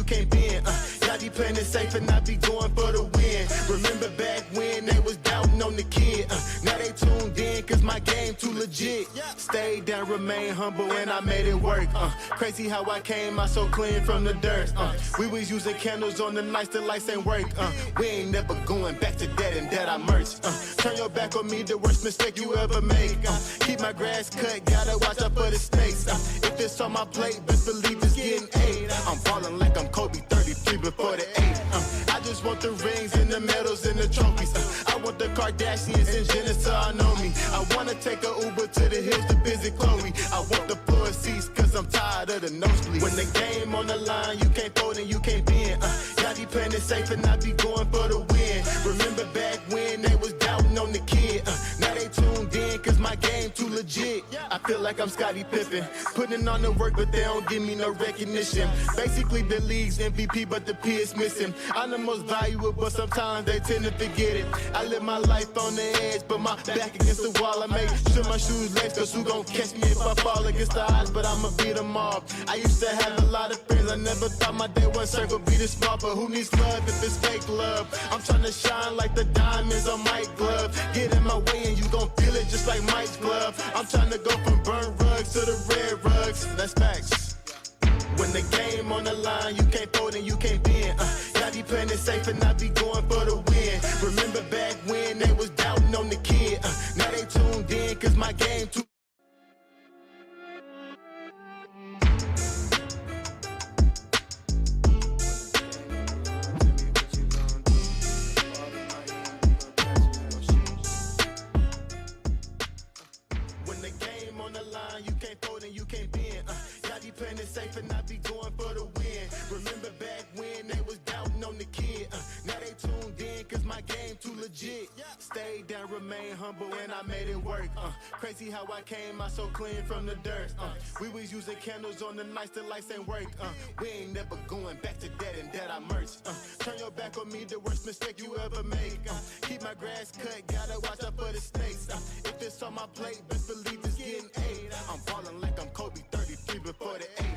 can't bend. Y'all be playing it safe and I be going for the win. Remember back when they was doubting on the kid. Now they tuned in cause my game too legit. Stayed down, remain humble and I made it work. Crazy how I came out so clean from the dirt. We was using candles on the nights the lights ain't work. We ain't never going back to that and that I merged. Turn your back on me, the worst mistake you ever make. Keep my grass cut, gotta watch out for the snakes. If it's on my plate, best believe it's getting ate. I'm falling like I'm Kobe 33 before the 8. I just want the rings and the medals and the trophies. I want the Kardashians and Jenner to all know me. I wanna take a Uber to the hills to visit Chloe. I want the floor seats cause I'm tired of the nosebleeds. When the game on the line, you can't fold and you can't bend. Y'all be playing it safe and I be going for the win. Remember back when they was doubting on the kid. Now they tuned in cause my game too legit. I feel like I'm Scottie Pippen, putting on the work but they don't give me no recognition. Basically the league's MVP but the P is missing. I'm the most valuable but sometimes they tend to forget it. I live my life on the edge but my back against the wall. I make sure my shoes laced cause who gon' catch me if I fall against the odds, but I'ma beat them all. I used to have a lot of friends, I never thought my day one circle be this small, but who needs love if it's fake love? I'm tryna shine like the diamonds on Mike's glove. Get in my way and you gon' feel it just like Mike's glove. I'm tryna go from burnt rugs to the red rugs. That's facts. When the game on the line, you can't fold and you can't bend. Y'all be playing it safe and I be going for the win. Remember back when they was doubting on the kid. Now they tuned in cause my game too. When the game on the line, you can't fold and you can't bend. Y'all be playing it safe and I be going for the win. Remember back when they was doubting on the kid. Now they tuned in cause my game too legit. Stayed down, remain humble and I made it work. Crazy how I came out so clean from the dirt. We was using candles on the nights the lights ain't work. We ain't never going back to that and that I merged. Turn your back on me, the worst mistake you ever make. Keep my grass cut, gotta watch out for the snakes. If it's on my plate, best believe it's getting ate. I'm falling like I'm Kobe 33 before the 8.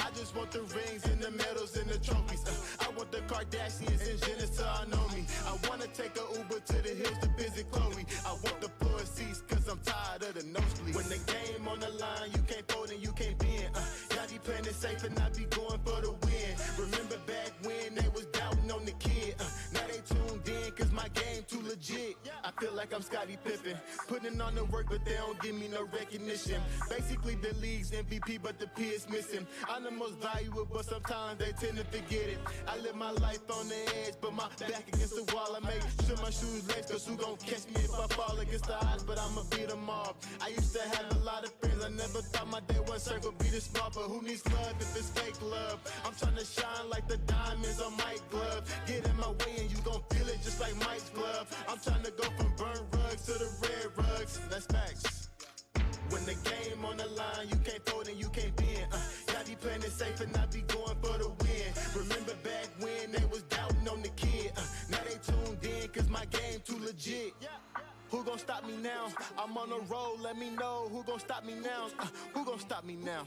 I just want the rings and the medals and the trophies. I want the Kardashians and Jenner to all know me. I wanna take a Uber to the hills to visit Chloe. I want the floor seats cause I'm tired of the nosebleeds. When the game on the line, you can't fold and you can't bend. Y'all be playing it safe and I be going for the win. Remember back when they was doubting on the kid. Now they tuned in cause my game too legit. I feel like I'm Scottie Pippen, putting on the work but they don't give me no recognition. Basically the league's MVP but the P is missing. I'm the most valuable but sometimes they tend to forget it. I live my life on the edge but my back against the wall. I make sure my shoes laced cause who gon' catch me if I fall against the odds, but I'ma beat them all. I used to have a lot of friends, I never thought my day one circle be this small, but who needs love if it's fake love? I'm tryna shine like the diamonds on Mike's glove. Get in my way and you gon' feel it just like Mike's glove. I'm tryna go from burnt rugs to the red rugs. That's facts. When the game on the line, you can't fold and you can't bend. Y'all be playing it safe and I be going for the win. Remember back when they was doubting on the kid. Now they tuned in cause my game too legit. Who gon' stop me now? I'm on the road, let me know. Who gon' stop me now? Who gon' stop me now?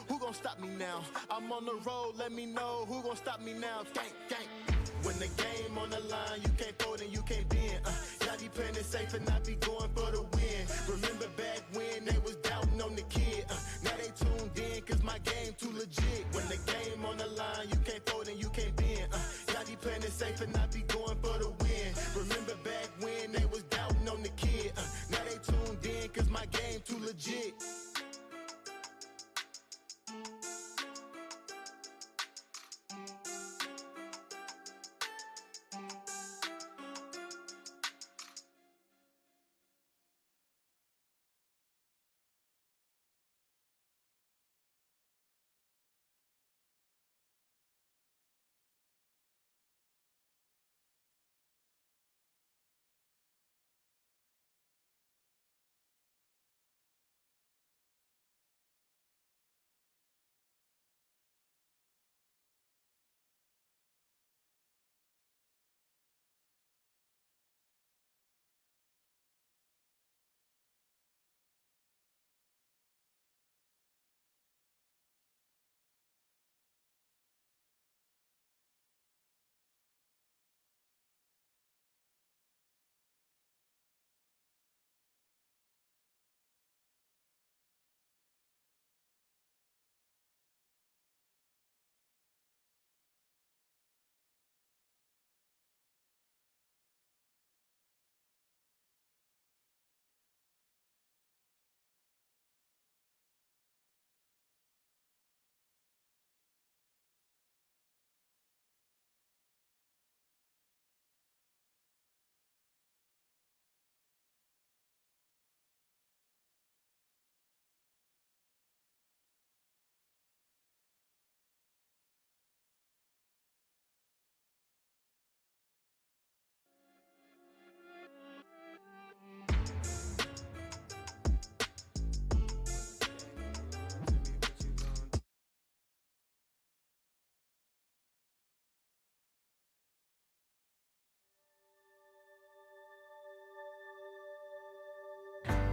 Who gon' stop me now? I'm on the road, let me know. Who gon' stop me now? Gang, gang. When the game on the line, you can't fold and you can't bend. Y'all be playing it safe and I be going for the win. Remember back when they was doubting on the kid. Now they tuned in cause my game too legit. When the game on the line, you can't fold and you can't bend. Y'all be playing it safe and I be going for the win. Remember back when they was doubting on the kid. Now they tuned in cause my game too legit.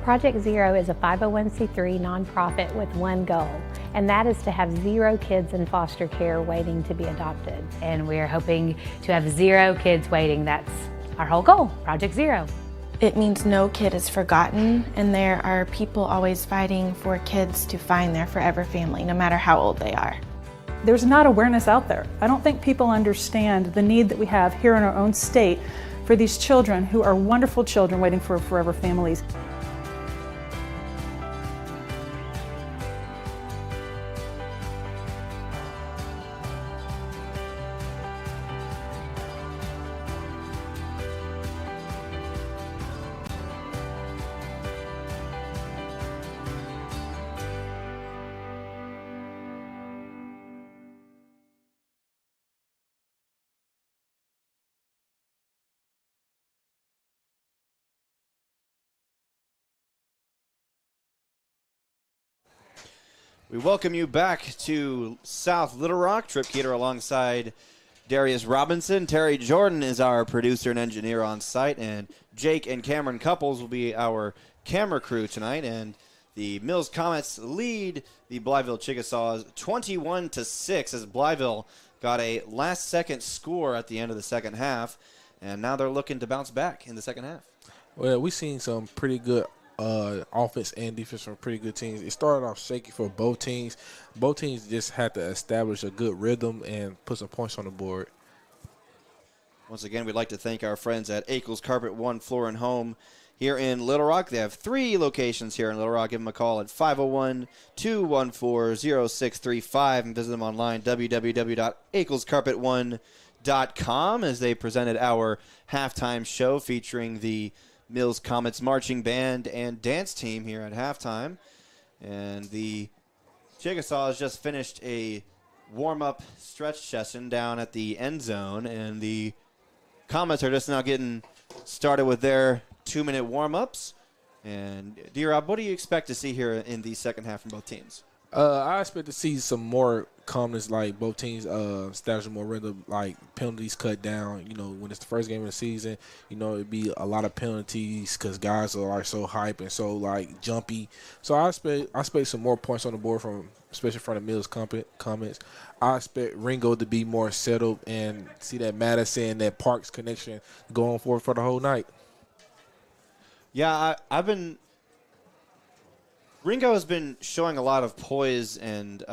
Project Zero is a 501c3 nonprofit with one goal, and that is to have 0 kids in foster care waiting to be adopted. And we're hoping to have 0 kids waiting. That's our whole goal, Project Zero. It means no kid is forgotten, and there are people always fighting for kids to find their forever family, no matter how old they are. There's not awareness out there. I don't think people understand the need that we have here in our own state for these children who are wonderful children waiting for forever families. We welcome you back to South Little Rock. Trip Keeter alongside Darius Robinson. Terry Jordan is our producer and engineer on site, and Jake and Cameron Couples will be our camera crew tonight. And the Mills Comets lead the Blytheville Chickasaws 21-6 as Blytheville got a last-second score at the end of the second half, and now they're looking to bounce back in the second half. Well, we've seen some pretty good offense and defense from pretty good teams. It started off shaky for both teams. Both teams just had to establish a good rhythm and put some points on the board. Once again, we'd like to thank our friends at Akel's Carpet One Floor and Home here in Little Rock. They have 3 locations here in Little Rock. Give them a call at 501-214-0635 and visit them online, www.akelscarpetone.com, as they presented our halftime show featuring the Mills Comets marching band and dance team here at halftime. And the Chickasaws just finished a warm-up stretch session down at the end zone, and the Comets are just now getting started with their 2-minute warm-ups. And D-Rob, what do you expect to see here in the second half from both teams? I expect to see some more calmness, like both teams establish more rhythm, like penalties cut down. You know, when it's the first game of the season, you know, it'd be a lot of penalties because guys are like so hype and so like jumpy. So I expect some more points on the board especially from the Mills Comets. I expect Ringo to be more settled and see that Madison, that Parks connection going forward for the whole night. Yeah, Ringo has been showing a lot of poise and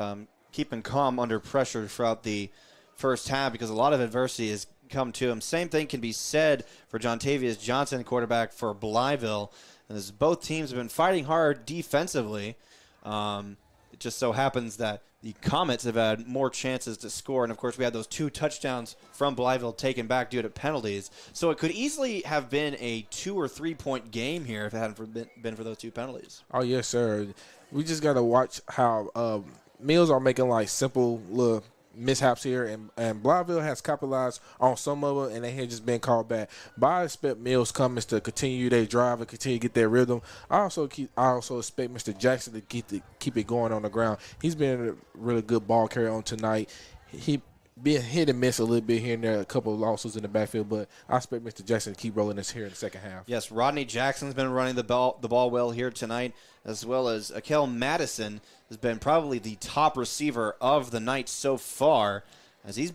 keeping calm under pressure throughout the first half because a lot of adversity has come to him. Same thing can be said for Jontavius Johnson, quarterback for Blytheville. And as both teams have been fighting hard defensively, it just so happens that the Comets have had more chances to score. And, of course, we had those 2 touchdowns from Blytheville taken back due to penalties. So it could easily have been a 2 or 3 point game here if it hadn't been for those 2 penalties. Oh, yes, sir. We just got to watch how Mills are making, like, simple little mishaps here, and Blytheville has capitalized on some of it, and they had just been called back. But I expect Mills Comets to continue their drive and continue to get their rhythm. I also expect Mr. Jackson to keep it going on the ground. He's been a really good ball carrier on tonight. He been hit and miss a little bit here and there, a couple of losses in the backfield, but I expect Mr. Jackson to keep rolling this here in the second half. Yes, Rodney Jackson's been running the ball well here tonight, as well as Akel Madison has been probably the top receiver of the night so far, as he's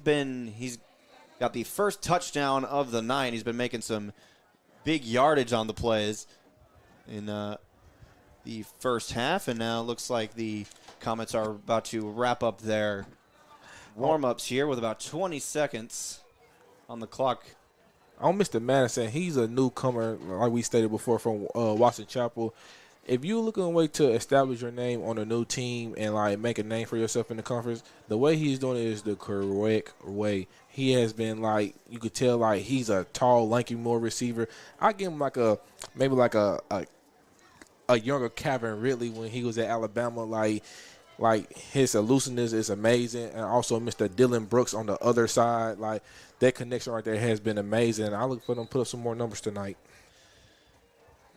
got the first touchdown of the night. He's been making some big yardage on the plays in the first half, and now it looks like the Comets are about to wrap up their warm-ups here with about 20 seconds on the clock. On Mr. Madison, he's a newcomer, like we stated before, from Washington Chapel. If you're looking a way to establish your name on a new team and like make a name for yourself in the conference, the way he's doing it is the correct way. He has been like, you could tell like he's a tall, lanky, more receiver. I give him maybe a younger Calvin Ridley when he was at Alabama. Like his elusiveness is amazing, and also Mr. Dylan Brooks on the other side. Like that connection right there has been amazing. I look for them to put up some more numbers tonight.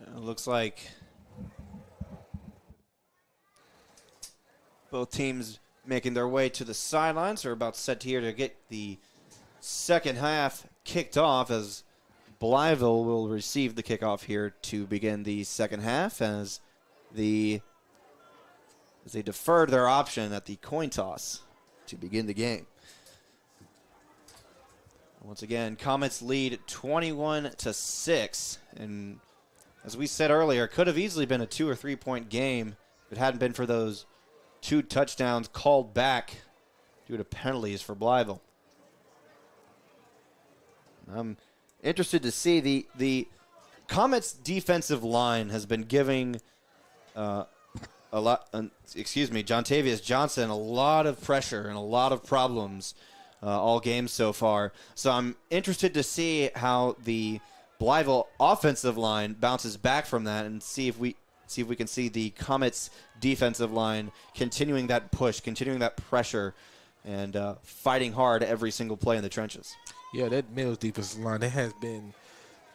It looks like both teams making their way to the sidelines are about set here to get the second half kicked off as Blytheville will receive the kickoff here to begin the second half as they deferred their option at the coin toss to begin the game. Once again, Comets lead 21-6, and as we said earlier, could have easily been a 2 or 3 point game if it hadn't been for those 2 touchdowns called back due to penalties for Blytheville. I'm interested to see the Comets defensive line has been giving Jontavius Johnson a lot of pressure and a lot of problems all games so far. So I'm interested to see how the Blytheville offensive line bounces back from that and see if we can see the Comets defensive line continuing that push, continuing that pressure, and fighting hard every single play in the trenches. Yeah, that Mills defensive line, that has been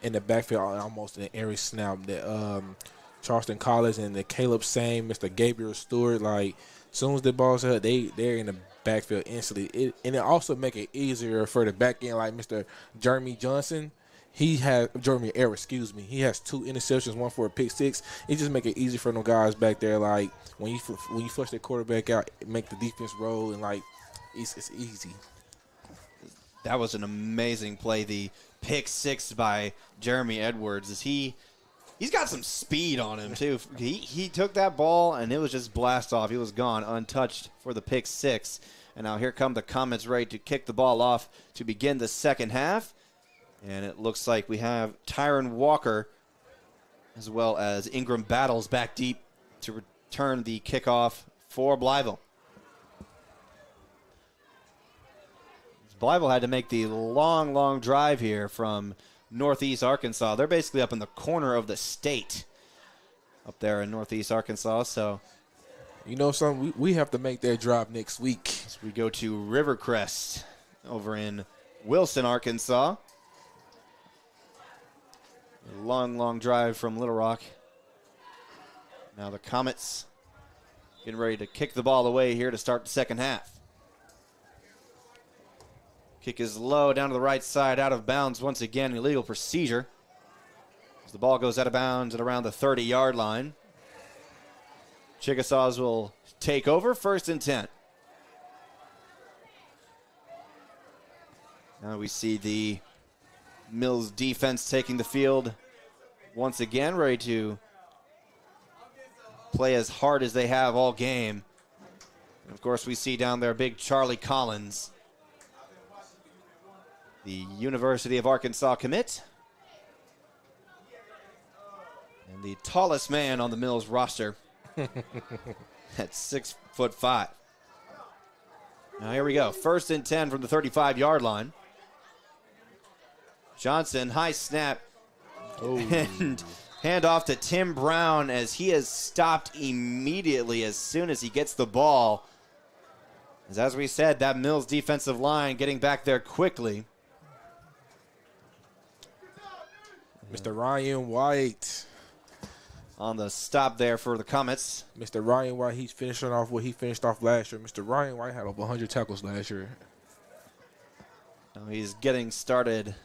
in the backfield almost in every snap. That Charleston College and the Caleb Same, Mr. Gabriel Stewart, like, as soon as the ball's out, they're in the backfield instantly. And it also make it easier for the back end, like Mr. Jeremy Johnson. He has Jeremy Error, excuse me. He has 2 interceptions, 1 for a pick 6. It just make it easy for them guys back there. Like when you flush the quarterback out, make the defense roll, and like it's easy. That was an amazing play. The pick 6 by Jeremy Edwards. He's got some speed on him too. He took that ball and it was just blast off. He was gone untouched for the pick 6. And now here come the Comets ready to kick the ball off to begin the second half. And it looks like we have Tyron Walker as well as Ingram Battles back deep to return the kickoff for Blytheville. Blytheville had to make the long drive here from Northeast Arkansas. They're basically up in the corner of the state up there in Northeast Arkansas. So, you know something, we have to make that drive next week. So we go to Rivercrest over in Wilson, Arkansas. A long drive from Little Rock. Now the Comets getting ready to kick the ball away here to start the second half. Kick is low down to the right side, out of bounds once again, illegal procedure. As the ball goes out of bounds at around the 30-yard line. Chickasaws will take over, 1st and 10. Now we see the Mills defense taking the field once again, ready to play as hard as they have all game. And of course, we see down there big Charlie Collins, the University of Arkansas commit, and the tallest man on the Mills roster at 6'5". Now here we go, 1st and 10 from the 35-yard line. Johnson, high snap, and hand off to Tim Brown as he is stopped immediately as soon as he gets the ball. As we said, that Mills defensive line getting back there quickly. Mr. Ryan White on the stop there for the Comets. Mr. Ryan White, he's finishing off what he finished off last year. Mr. Ryan White had over 100 tackles last year. Now he's getting started.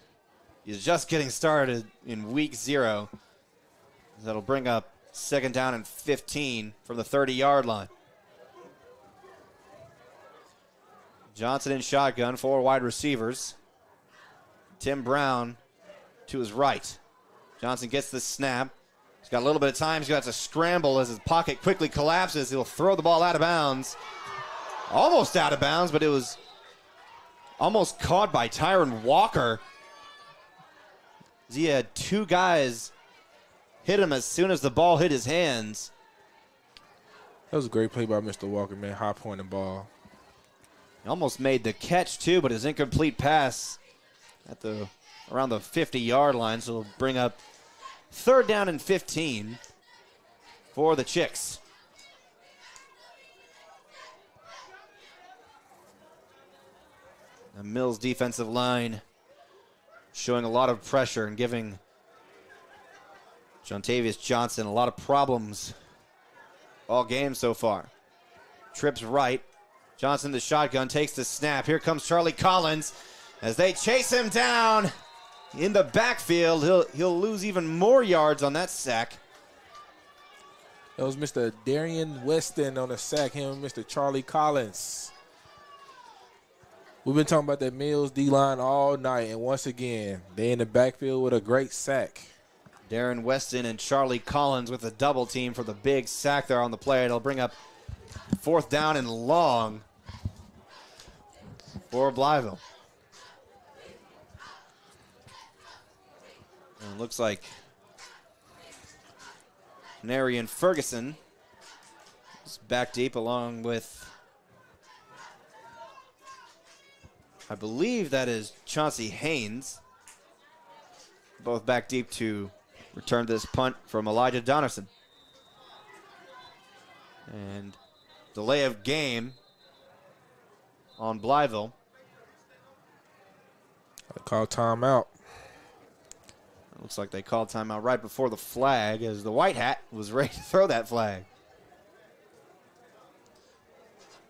He's just getting started in week 0. That'll bring up 2nd down and 15 from the 30-yard line. Johnson in shotgun, 4 wide receivers. Tim Brown to his right. Johnson gets the snap. He's got a little bit of time. He's going to have to scramble as his pocket quickly collapses. He'll throw the ball out of bounds. Almost out of bounds, but it was almost caught by Tyron Walker. He had 2 guys hit him as soon as the ball hit his hands. That was a great play by Mr. Walker, man. High pointing ball. He almost made the catch, too, but his incomplete pass at around the 50-yard line, so it'll bring up 3rd down and 15 for the Chicks. The Mills defensive line showing a lot of pressure and giving Jontavius Johnson a lot of problems all game so far. Trips right. Johnson, the shotgun, takes the snap. Here comes Charlie Collins as they chase him down. in the backfield. He'll lose even more yards on that sack. That was Mr. Darian Weston on the sack. Him and Mr. Charlie Collins. We've been talking about that Mills D-line all night, and once again, they in the backfield with a great sack. Darren Weston and Charlie Collins with a double team for the big sack there on the play. It'll bring up 4th down and long for Blytheville. And it looks like Narian Ferguson is back deep along with, I believe that is Chauncey Haynes. Both back deep to return this punt from Elijah Donnerson. And delay of game on Blytheville. I call timeout. Looks like they called timeout right before the flag as the white hat was ready to throw that flag.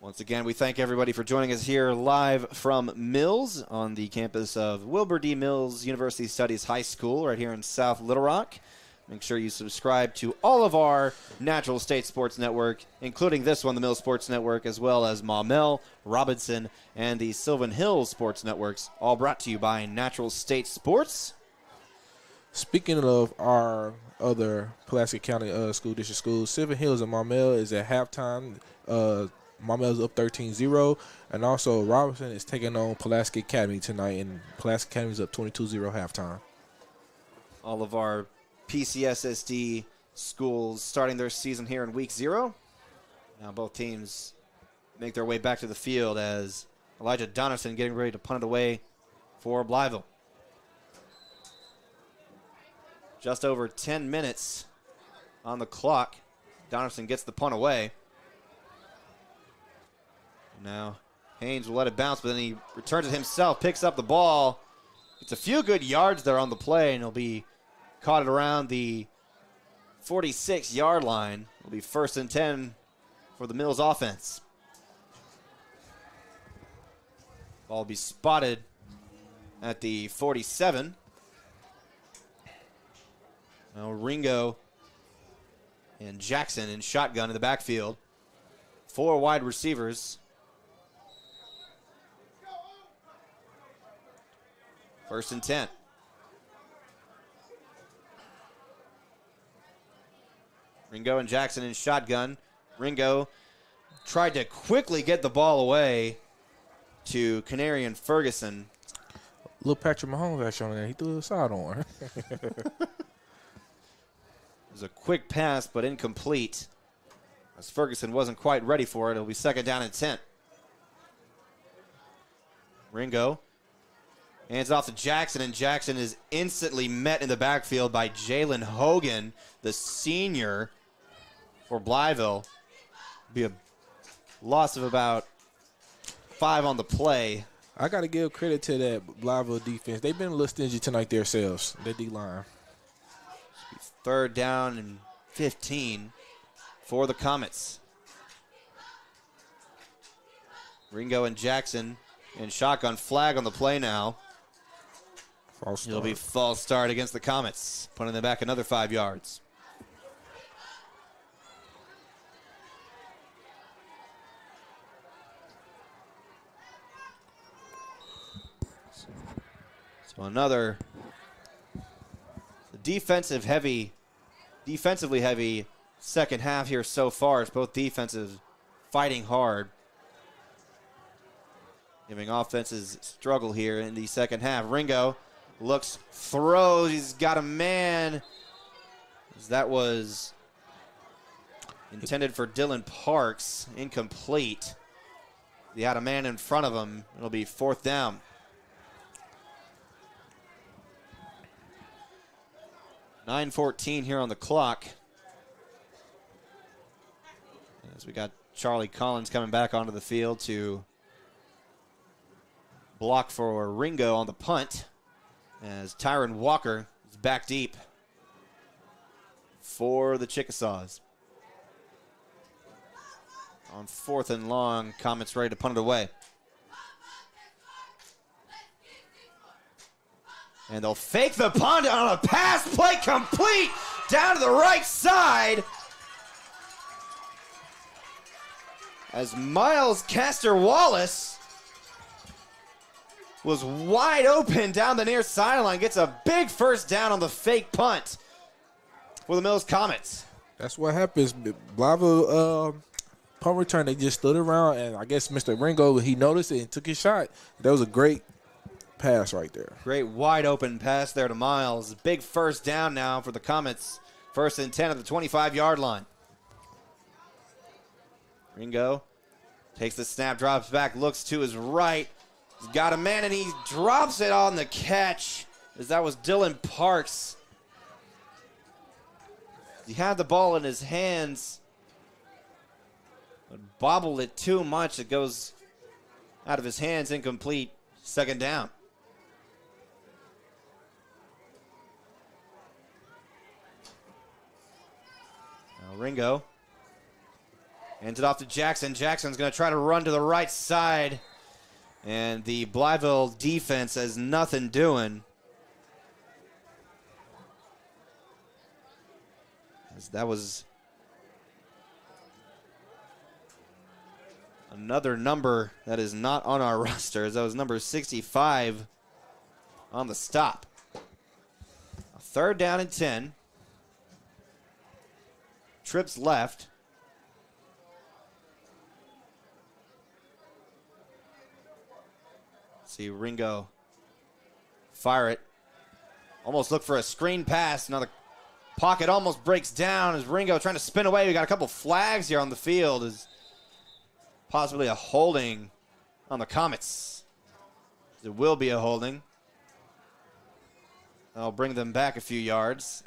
Once again, we thank everybody for joining us here live from Mills on the campus of Wilbur D. Mills University Studies High School right here in South Little Rock. Make sure you subscribe to all of our Natural State Sports Network, including this one, the Mills Sports Network, as well as Maumelle, Robinson, and the Sylvan Hills Sports Networks, all brought to you by Natural State Sports. Speaking of our other Pulaski County school district schools, Sylvan Hills and Maumelle is at halftime. Maumelle's up 13-0, and also Robinson is taking on Pulaski Academy tonight, and Pulaski Academy is up 22-0 halftime. All of our PCSSD schools starting their season here in week 0. Now both teams make their way back to the field as Elijah Donnerson getting ready to punt it away for Blytheville. Just over 10 minutes on the clock. Donnerson gets the punt away. Now Haynes will let it bounce, but then he returns it himself, picks up the ball. It's a few good yards there on the play, and he'll be caught at around the 46-yard line. It'll be 1st and 10 for the Mills offense. Ball will be spotted at the 47. Now Ringo and Jackson in shotgun in the backfield. 4 wide receivers. 1st and 10. Ringo and Jackson in shotgun. Ringo tried to quickly get the ball away to Canary and Ferguson. Little Patrick Mahomes action on there. He threw a sidearm. It was a quick pass, but incomplete, as Ferguson wasn't quite ready for it. It'll be 2nd down and 10. Ringo hands off to Jackson, and Jackson is instantly met in the backfield by Jalen Hogan, the senior for Blytheville. Be a loss of about 5 on the play. I got to give credit to that Blytheville defense. They've been a little stingy tonight themselves, their D-line. 3rd down and 15 for the Comets. Ringo and Jackson in shotgun, flag on the play now. False start. It'll be false start against the Comets, putting them back another 5 yards. So another defensively heavy second half here so far. It's both defenses fighting hard, giving offenses struggle here in the second half. Ringo looks, throws, he's got a man. That was intended for Dylan Parks, incomplete. He had a man in front of him. It'll be 4th down. .9:14 here on the clock. As we got Charlie Collins coming back onto the field to block for Ringo on the punt, as Tyron Walker is back deep for the Chickasaws. On 4th and long, Comets ready to punt it away. And they'll fake the punt on a pass play complete down to the right side. As Miles Castor-Wallace was wide open down the near sideline, gets a big first down on the fake punt for the Mills Comets. That's what happens. Blytheville punt return, they just stood around, and I guess Mr. Ringo, he noticed it and took his shot. That was a great pass right there. Great wide open pass there to Miles. Big first down now for the Comets. 1st and 10 at the 25-yard line. Ringo takes the snap, drops back, looks to his right. He's got a man, and he drops it on the catch, as that was Dylan Parks. He had the ball in his hands, but bobbled it too much. It goes out of his hands, incomplete. 2nd down. Now Ringo hands it off to Jackson. Jackson's going to try to run to the right side, and the Blytheville defense has nothing doing. That was another number that is not on our roster. That was number 65 on the stop. 3rd down and 10. Trips left. See Ringo fire it. Almost look for a screen pass. Now the pocket almost breaks down as Ringo trying to spin away. We got a couple flags here on the field. Is possibly a holding on the Comets. It will be a holding. That'll bring them back a few yards.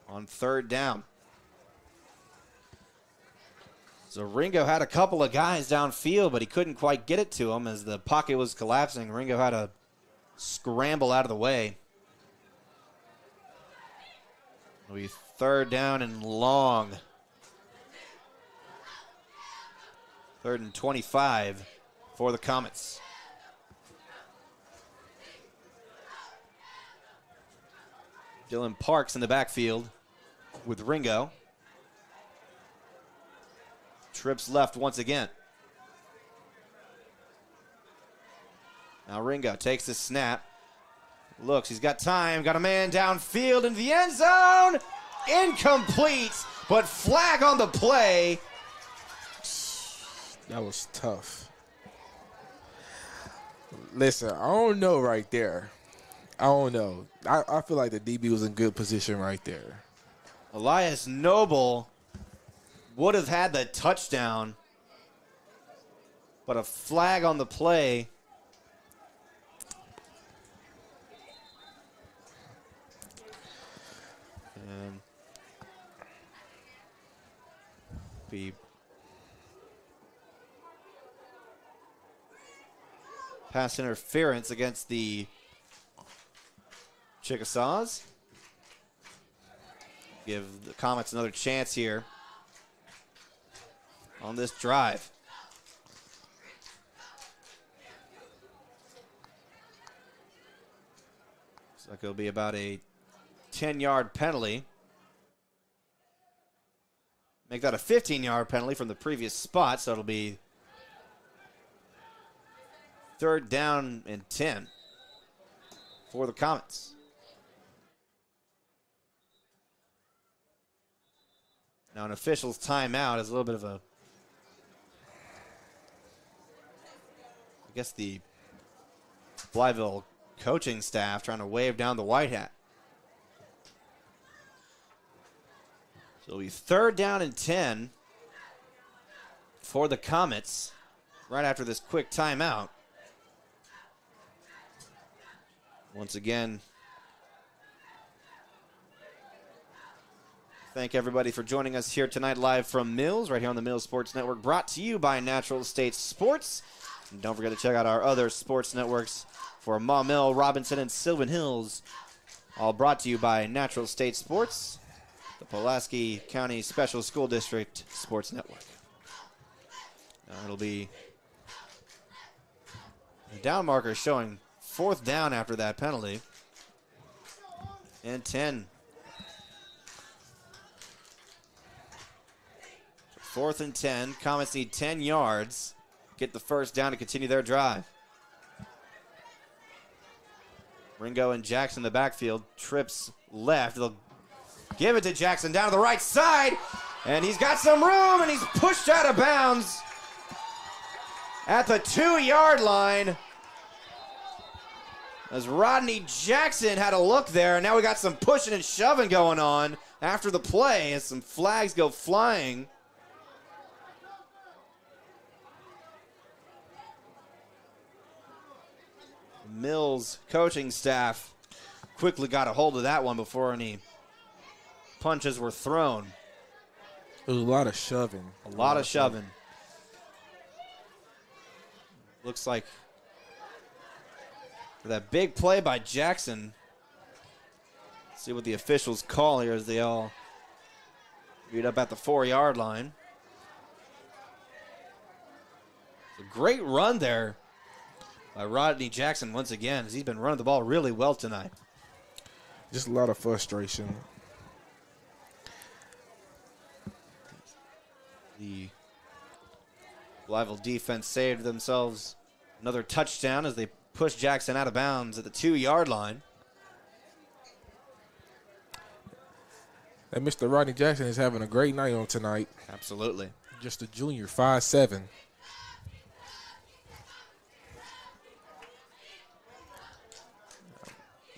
On 3rd down. So Ringo had a couple of guys downfield, but he couldn't quite get it to him as the pocket was collapsing. Ringo had to scramble out of the way. It'll be 3rd down and long. 3rd and 25 for the Comets. Dylan Parks in the backfield with Ringo. Trips left once again. Now Ringo takes the snap. Looks, he's got time. Got a man downfield in the end zone. Incomplete, but flag on the play. That was tough. Listen, I don't know right there. I don't know. I feel like the DB was in good position right there. Elias Noble would have had the touchdown, but a flag on the play. And be pass interference against the Chickasaws. Give the Comets another chance here on this drive. Looks like it'll be about a 10-yard penalty. Make that a 15-yard penalty from the previous spot, so it'll be 3rd down and 10 for the Comets. Now an official's timeout is a little bit of a, I guess the Blytheville coaching staff trying to wave down the white hat. So it'll be 3rd down and 10 for the Comets right after this quick timeout. Once again, thank everybody for joining us here tonight live from Mills, right here on the Mills Sports Network, brought to you by Natural State Sports. And don't forget to check out our other sports networks for Maumelle, Robinson, and Sylvan Hills, all brought to you by Natural State Sports, the Pulaski County Special School District Sports Network. It'll be The down marker showing 4th down after that penalty. And 10. 4th and 10. Comets need 10 yards. Get the first down to continue their drive. Ringo and Jackson in the backfield. Trips left. They'll give it to Jackson down to the right side. And he's got some room, and he's pushed out of bounds at the 2-yard line. As Rodney Jackson had a look there, and now we got some pushing and shoving going on after the play as some flags go flying. Mills coaching staff quickly got a hold of that one before any punches were thrown. It was a lot of shoving. A lot of shoving. Looks like for that big play by Jackson. See what the officials call here as they all meet up at the 4-yard line. It's a great run there by Rodney Jackson once again, as he's been running the ball really well tonight. Just a lot of frustration. The Blytheville defense saved themselves another touchdown as they push Jackson out of bounds at the 2-yard line. And Mr. Rodney Jackson is having a great night on tonight. Absolutely. Just a junior, 5'7".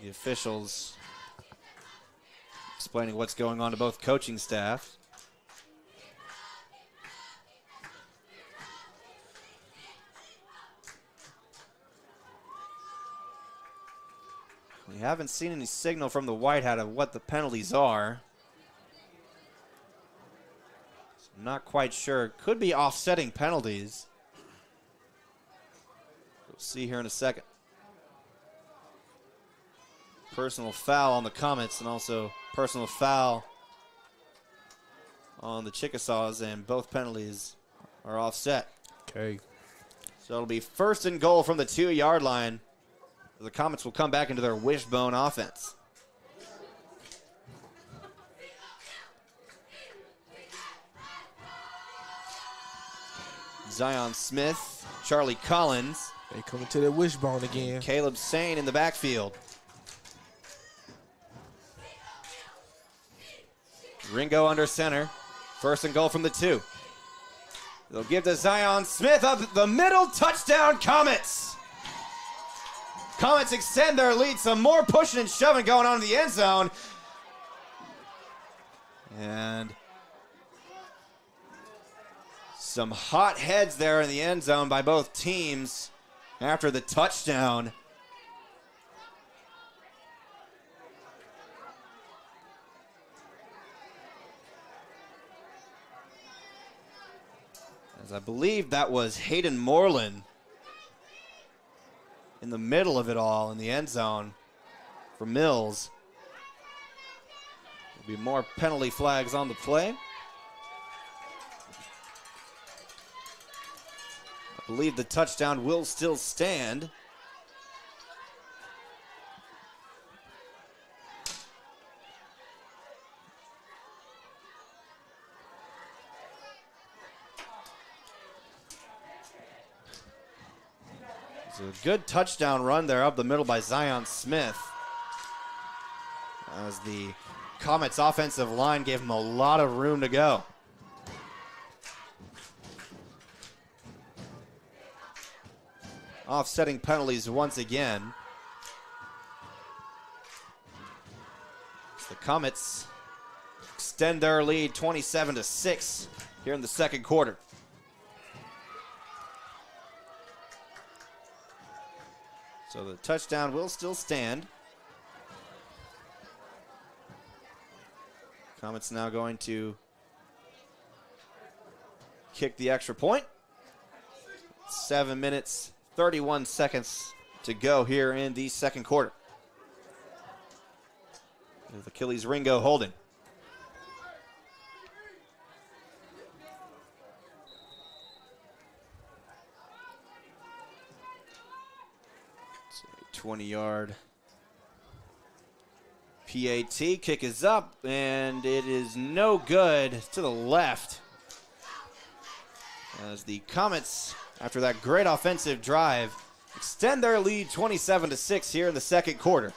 The officials explaining what's going on to both coaching staff. We haven't seen any signal from the White Hat of what the penalties are. So I'm not quite sure. Could be offsetting penalties. We'll see here in a second. Personal foul on the Comets and also personal foul on the Chickasaws, and both penalties are offset. Okay. So it'll be 1st and goal from the 2-yard line. The Comets will come back into their wishbone offense. Zion Smith, Charlie Collins. They coming to their wishbone again. Caleb Sane in the backfield. Ringo under center. 1st and goal from the 2. They'll give to Zion Smith up the middle. Touchdown, Comets. Comets extend their lead. Some more pushing and shoving going on in the end zone. And some hot heads there in the end zone by both teams after the touchdown. As I believe that was Hayden Moreland in the middle of it all in the end zone for Mills. There'll be more penalty flags on the play. I believe the touchdown will still stand. It's a good touchdown run there up the middle by Zion Smith, as the Comets offensive line gave him a lot of room to go. Offsetting penalties once again. The Comets extend their lead 27-6 here in the second quarter. So the touchdown will still stand. Comets now going to kick the extra point. 7 minutes, 31 seconds to go here in the second quarter. With Achilles Ringo holding. 20-yard PAT. Kick is up, and it is no good. To the left. As the Comets, after that great offensive drive, extend their lead 27-6 here in the second quarter.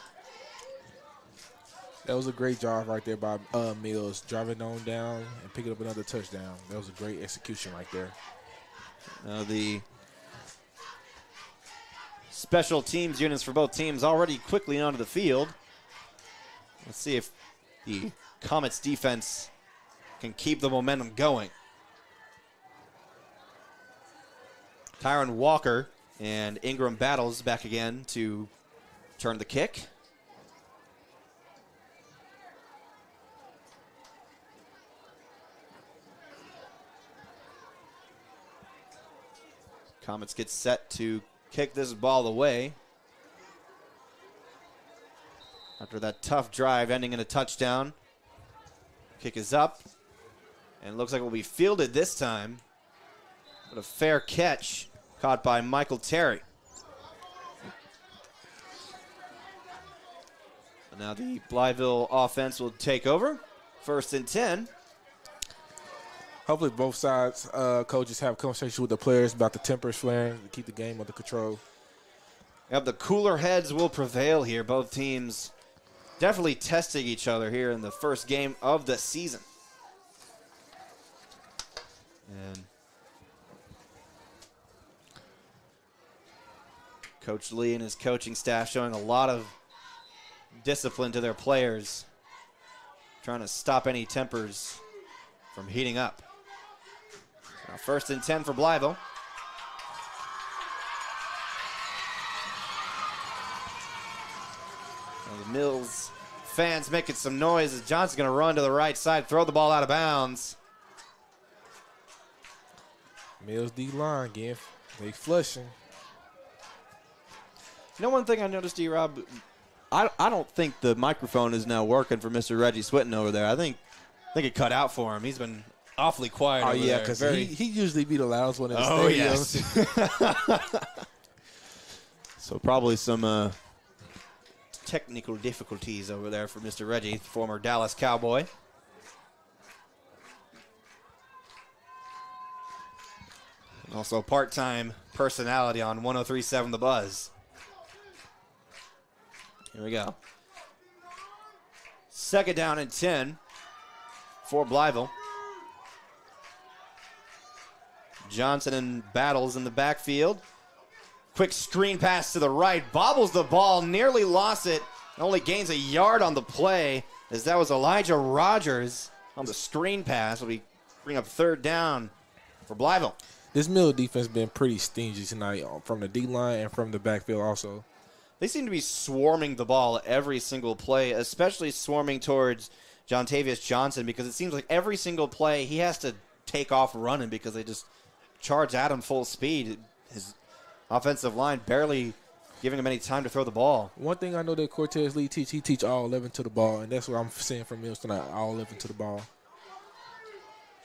That was a great job right there by Mills, driving on down and picking up another touchdown. That was a great execution right there. Now the special teams units for both teams already quickly onto the field. Let's see if the Comets defense can keep the momentum going. Tyron Walker and Ingram Battles back again to turn the kick. Comets get set to kick this ball away. After that tough drive ending in a touchdown. Kick is up. And it looks like it will be fielded this time. But a fair catch caught by Michael Terry. And now the Blytheville offense will take over. 1st and 10. Hopefully both sides coaches have conversations with the players about the tempers flaring to keep the game under control. Yep, the cooler heads will prevail here. Both teams definitely testing each other here in the first game of the season. And Coach Lee and his coaching staff showing a lot of discipline to their players, trying to stop any tempers from heating up. Now 1st and 10 for Blytheville. Now the Mills fans making some noise as Johnson's going to run to the right side, throw the ball out of bounds. Mills D-line again. They flushing. You know one thing I noticed, D-Rob? I don't think the microphone is now working for Mr. Reggie Swinton over there. I think it cut out for him. He's been awfully quiet over there. Because he usually be the loudest one in the stadium. Yes. So probably some technical difficulties over there for Mr. Reggie, former Dallas Cowboy. And also part-time personality on 103.7 The Buzz. Here we go. 2nd down and 10 for Blytheville. Johnson and Battles in the backfield. Quick screen pass to the right. Bobbles the ball. Nearly lost it. Only gains a yard on the play, as that was Elijah Rogers on the screen pass. Will bring up 3rd down for Blytheville. This Mill defense has been pretty stingy tonight from the D-line and from the backfield also. They seem to be swarming the ball every single play, especially swarming towards Jontavius Johnson, because it seems like every single play he has to take off running because they just charge at him full speed. His offensive line barely giving him any time to throw the ball. One thing I know that Cortez Lee he teach all 11 to the ball, and that's what I'm seeing from Mills tonight, all 11 to the ball.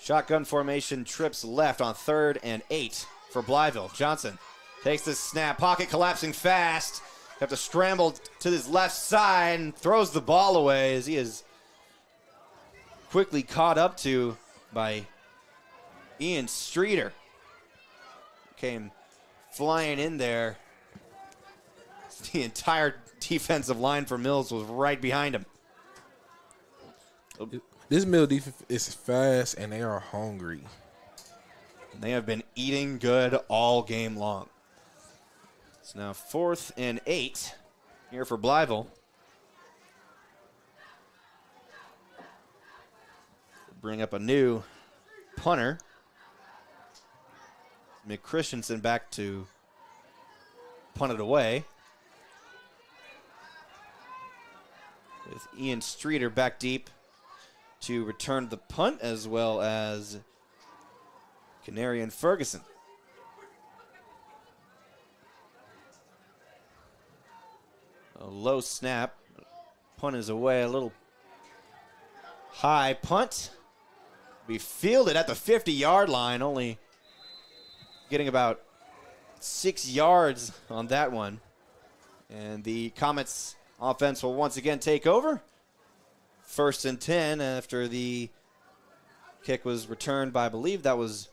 Shotgun formation trips left on 3rd and 8 for Blytheville. Johnson takes the snap, pocket collapsing fast. Have to scramble to his left side and throws the ball away as he is quickly caught up to by Ian Streeter. Came flying in there. The entire defensive line for Mills was right behind him. This Mill defense is fast and they are hungry. They have been eating good all game long. It's now 4th and 8 here for Blytheville. Bring up a new punter. McChristiansen back to punt it away. With Ian Streeter back deep to return the punt, as well as Canary and Ferguson. A low snap. Punt is away. A little high punt. Be fielded at the 50-yard line, only getting about 6 yards on that one. And the Comets offense will once again take over. 1st and 10 after the kick was returned by, I believe that was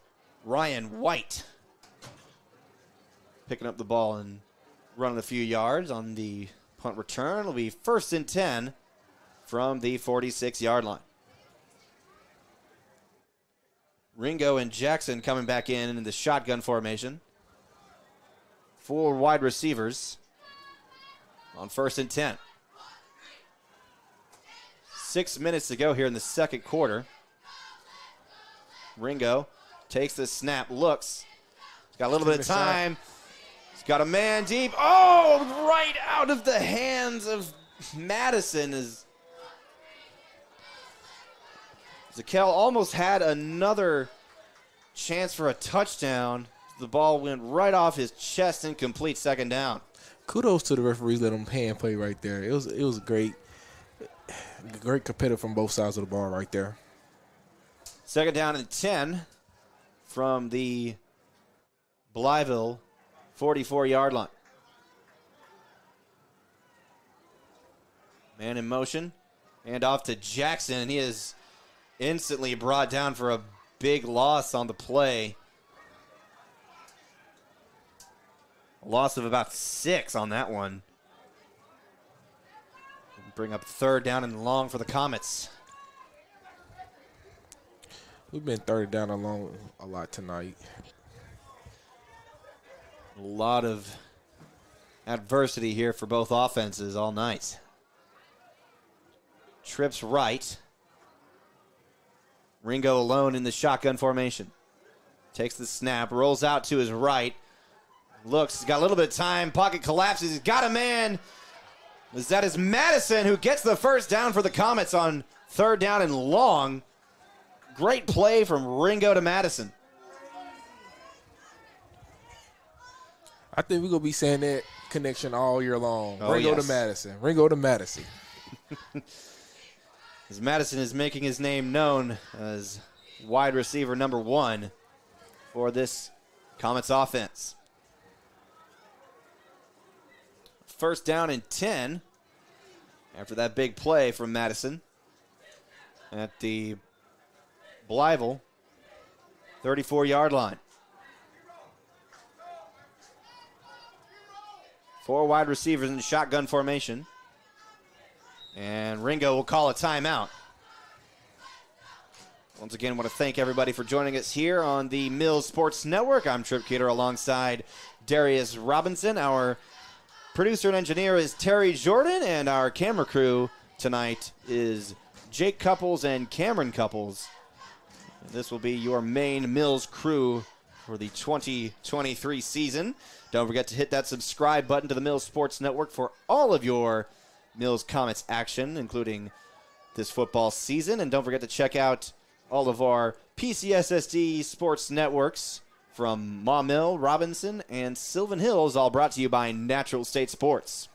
Ryan White. Picking up the ball and running a few yards on the punt return. It'll be 1st and 10 from the 46-yard line. Ringo and Jackson coming back in the shotgun formation. 4 wide receivers on 1st and 10. 6 minutes to go here in the second quarter. Ringo takes the snap, looks. He's got a little bit of time. He's got a man deep. Oh, right out of the hands of Madison. Zakel almost had another chance for a touchdown. The ball went right off his chest, incomplete, 2nd down. Kudos to the referees, let them hand play right there. It was great competitive from both sides of the ball right there. 2nd down and 10 from the Blytheville 44-yard line. Man in motion. And off to Jackson. He is instantly brought down for a big loss on the play. A loss of about 6 on that one. Bring up 3rd down and long for the Comets. We've been 3rd down and long a lot tonight. A lot of adversity here for both offenses all night. Trips right. Ringo alone in the shotgun formation. Takes the snap, rolls out to his right. Looks, he's got a little bit of time. Pocket collapses. He's got a man. That is Madison who gets the 1st down for the Comets on 3rd down and long. Great play from Ringo to Madison. I think we're going to be saying that connection all year long. Oh, Ringo yes. to Madison. Ringo to Madison. As Madison is making his name known as wide receiver number 1 for this Comets offense. 1st down and 10 after that big play from Madison at the Blytheville 34-yard line. 4 wide receivers in shotgun formation. And Ringo will call a timeout. Once again, I want to thank everybody for joining us here on the Mills Sports Network. I'm Trip Keeter alongside Darius Robinson. Our producer and engineer is Terry Jordan, and our camera crew tonight is Jake Couples and Cameron Couples. And this will be your main Mills crew for the 2023 season. Don't forget to hit that subscribe button to the Mills Sports Network for all of your Mills Comets action, including this football season. And don't forget to check out all of our PCSSD sports networks from Maumelle, Robinson, and Sylvan Hills, all brought to you by Natural State Sports.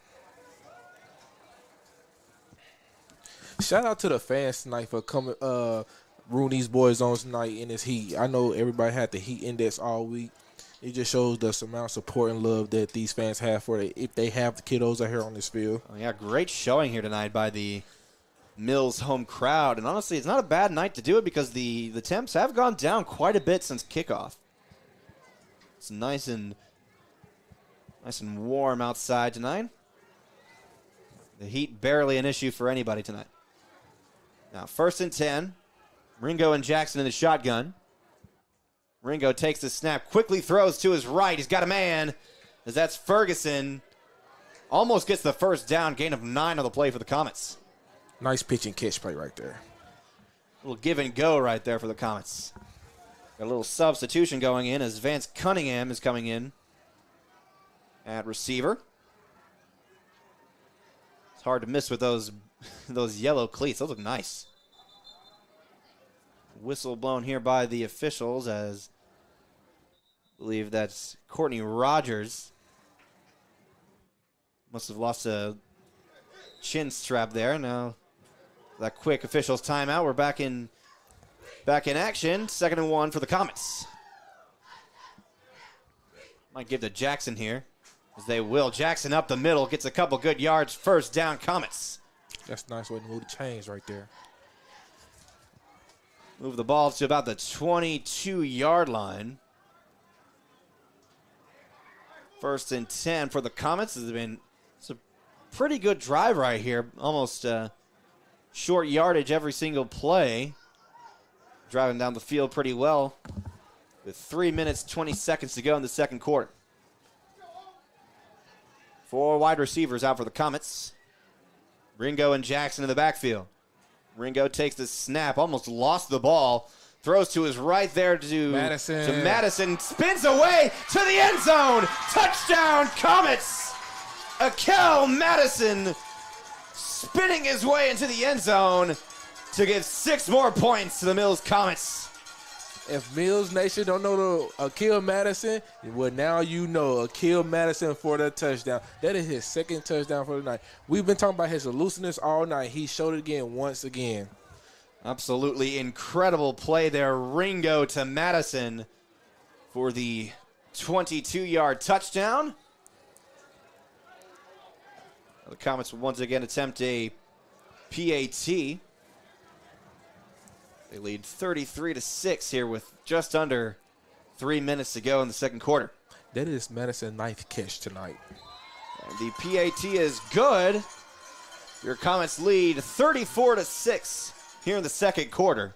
Shout out to the fans tonight for coming, rooting these boys on tonight in this heat. I know everybody had the heat index all week. It just shows the amount of support and love that these fans have for it if they have the kiddos out here on this field. Oh, yeah, great showing here tonight by the Mills home crowd. And honestly, it's not a bad night to do it because the temps have gone down quite a bit since kickoff. It's nice and warm outside tonight. The heat barely an issue for anybody tonight. Now, 1st and 10. Ringo and Jackson in the shotgun. Ringo takes the snap, quickly throws to his right. He's got a man, as that's Ferguson. Almost gets the 1st down, gain of 9 on the play for the Comets. Nice pitch and catch play right there. A little give and go right there for the Comets. Got a little substitution going in as Vance Cunningham is coming in at receiver. It's hard to miss with those yellow cleats. Those look nice. Whistle blown here by the officials as I believe that's Courtney Rogers. Must have lost a chin strap there. Now that quick officials timeout. We're back in action. 2nd and 1 for the Comets. Might give to Jackson here. As they will. Jackson up the middle, gets a couple good yards. First down, Comets. That's a nice way to move the chains right there. Move the ball to about the 22-yard line. First and 10 for the Comets. It's a pretty good drive right here. Almost short yardage every single play. Driving down the field pretty well with 3 minutes, 20 seconds to go in the second quarter. 4 wide receivers out for the Comets. Ringo and Jackson in the backfield. Ringo takes the snap, almost lost the ball. Throws to his right there to Madison. Spins away to the end zone. Touchdown, Comets. Akel Madison spinning his way into the end zone to give 6 more points to the Mills Comets. If Mills Nation don't know Akel Madison, well, now you know Akel Madison for the touchdown. That is his second touchdown for the night. We've been talking about his elusiveness all night. He showed it again once again. Absolutely incredible play there. Ringo to Madison for the 22-yard touchdown. The Comets will once again attempt a PAT. They lead 33-6 here with just under 3 minutes to go in the second quarter. That is Madison's 9th catch tonight. And the PAT is good. Your Comets lead 34-6 here in the second quarter.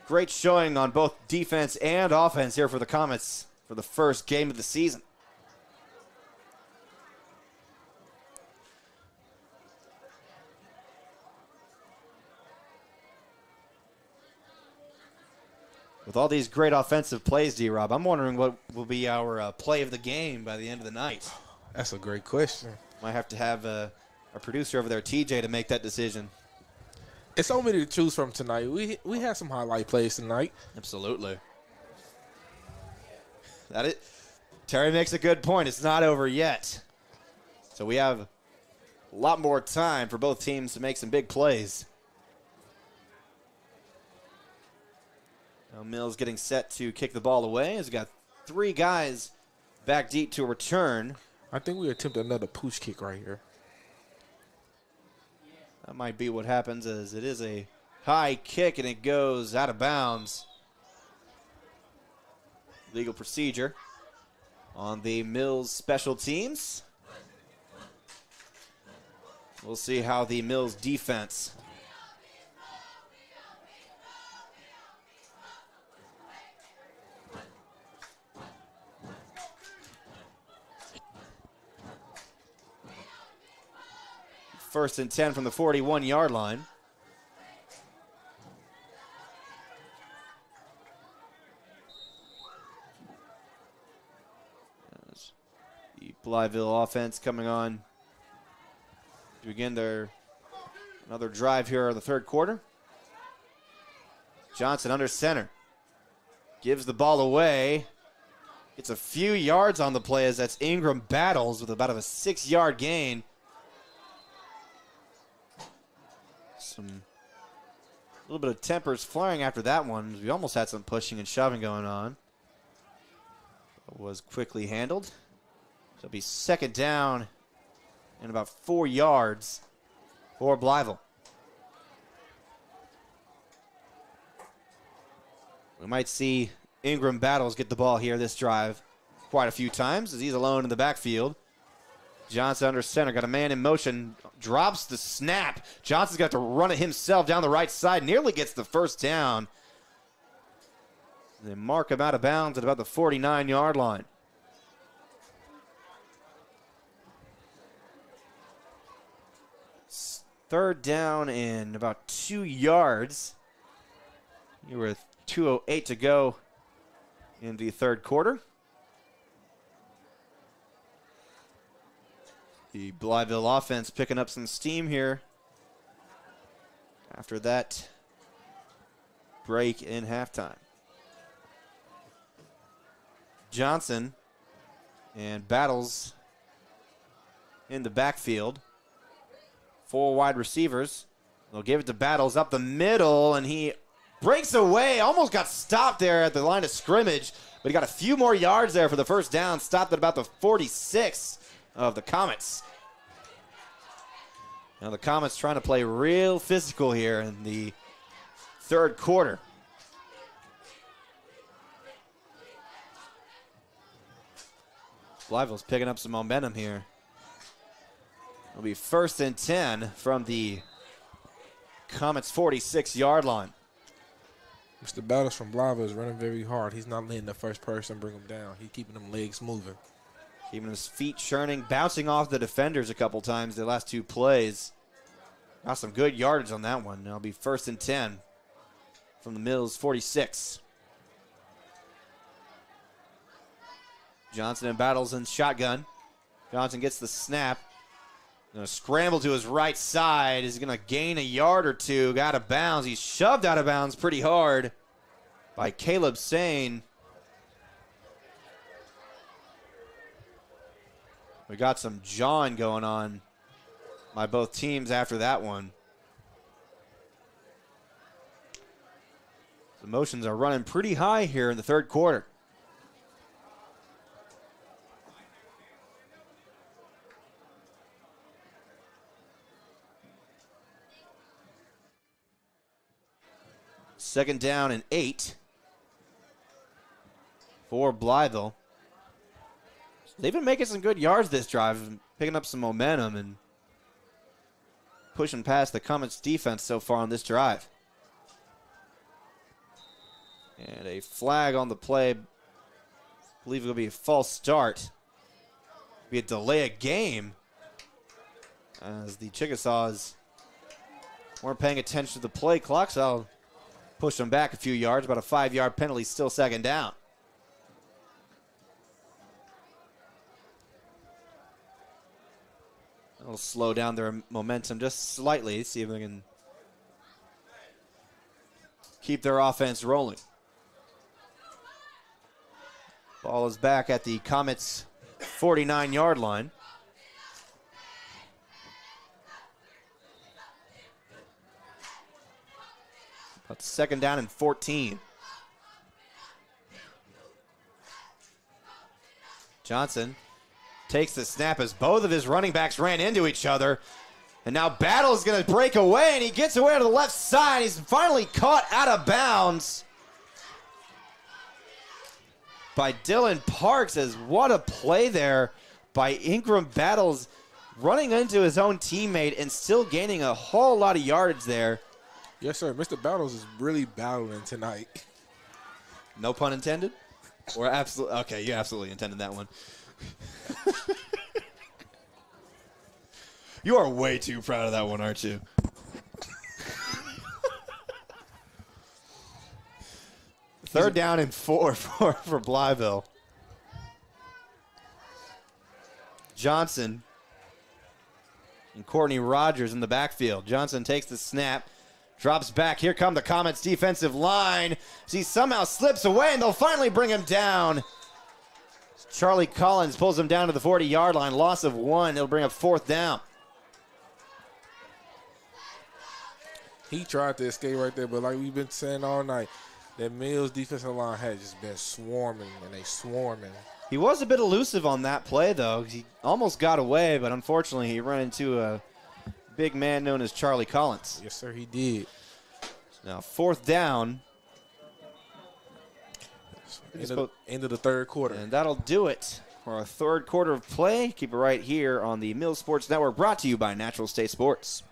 Great showing on both defense and offense here for the Comets for the first game of the season. With all these great offensive plays, D-Rob, I'm wondering what will be our play of the game by the end of the night. That's a great question. Might have to have our producer over there, TJ, to make that decision. It's so many to choose from tonight. We have some highlight plays tonight. Absolutely. Terry makes a good point. It's not over yet. So we have a lot more time for both teams to make some big plays. Now Mills getting set to kick the ball away. He's got 3 guys back deep to return. I think we attempt another pooch kick right here. That might be what happens, as it is a high kick and it goes out of bounds. Legal procedure on the Mills special teams. We'll see how the Mills defense First and 10 from the 41-yard line. As the Blytheville offense coming on to begin their another drive here in the third quarter. Johnson under center. Gives the ball away. Gets a few yards on the play as that's Ingram battles with about a 6-yard gain. A little bit of tempers flaring after that one. We almost had some pushing and shoving going on. It was quickly handled. So it'll be second down and about 4 yards for Blytheville. We might see Ingram Battles get the ball here this drive quite a few times as he's alone in the backfield. Johnson under center, got a man in motion, drops the snap. Johnson's got to run it himself down the right side, nearly gets the first down. They mark him out of bounds at about the 49-yard line. Third down and about 2 yards. You were 2:08 to go in the third quarter. The Blytheville offense picking up some steam here after that break in halftime. Johnson and Battles in the backfield. 4 wide receivers. They'll give it to Battles up the middle, and he breaks away. Almost got stopped there at the line of scrimmage But he got a few more yards there for the first down. Stopped at about the 46 of the Comets. Now the Comets trying to play real physical here in the third quarter. Blytheville's picking up some momentum here. It'll be 1st and 10 from the Comets' 46-yard line. Mr. Battles from Blytheville is running very hard. He's not letting the first person bring him down. He's keeping them legs moving. Keeping his feet churning, bouncing off the defenders a couple times the last 2 plays. Got some good yardage on that one. It'll be 1st and 10 from the Mills 46. Johnson and Battles in shotgun. Johnson gets the snap. Going to scramble to his right side. Is going to gain a yard or 2. Got out of bounds. He's shoved out of bounds pretty hard by Caleb Sane. We got some jawing going on by both teams after that one. The emotions are running pretty high here in the third quarter. Second down and 8 for Blytheville. They've been making some good yards this drive, picking up some momentum and pushing past the Comets defense so far on this drive. And a flag on the play. I believe it'll be a false start. Be a delay of game as the Chickasaws weren't paying attention to the play clock, so I'll push them back a few yards. About a 5-yard penalty, still second down. That'll slow down their momentum just slightly, see if they can keep their offense rolling. Ball is back at the Comets' 49-yard line. About second down and 14. Johnson takes the snap as both of his running backs ran into each other. And now Battle is going to break away, and he gets away to the left side. He's finally caught out of bounds by Dylan Parks. As what a play there by Ingram Battles, running into his own teammate and still gaining a whole lot of yardage there. Yes, sir. Mr. Battles is really battling tonight. No pun intended? Or absolutely? Okay, you absolutely intended that one. You are way too proud of that one, aren't you? Third down and 4 for Blytheville. Johnson and Courtney Rogers in the backfield. Johnson takes the snap, drops back. Here come the Comets defensive line. He somehow slips away, and they'll finally bring him down. Charlie Collins pulls him down to the 40-yard line. Loss of 1. It'll bring up 4th down. He tried to escape right there, but like we've been saying all night, that Mills defensive line has just been swarming, and they swarming. He was a bit elusive on that play, though. He almost got away, but unfortunately he ran into a big man known as Charlie Collins. Yes, sir, he did. Now 4th down. End of the third quarter. And that'll do it for our third quarter of play. Keep it right here on the Mills Sports Network, brought to you by Natural State Sports.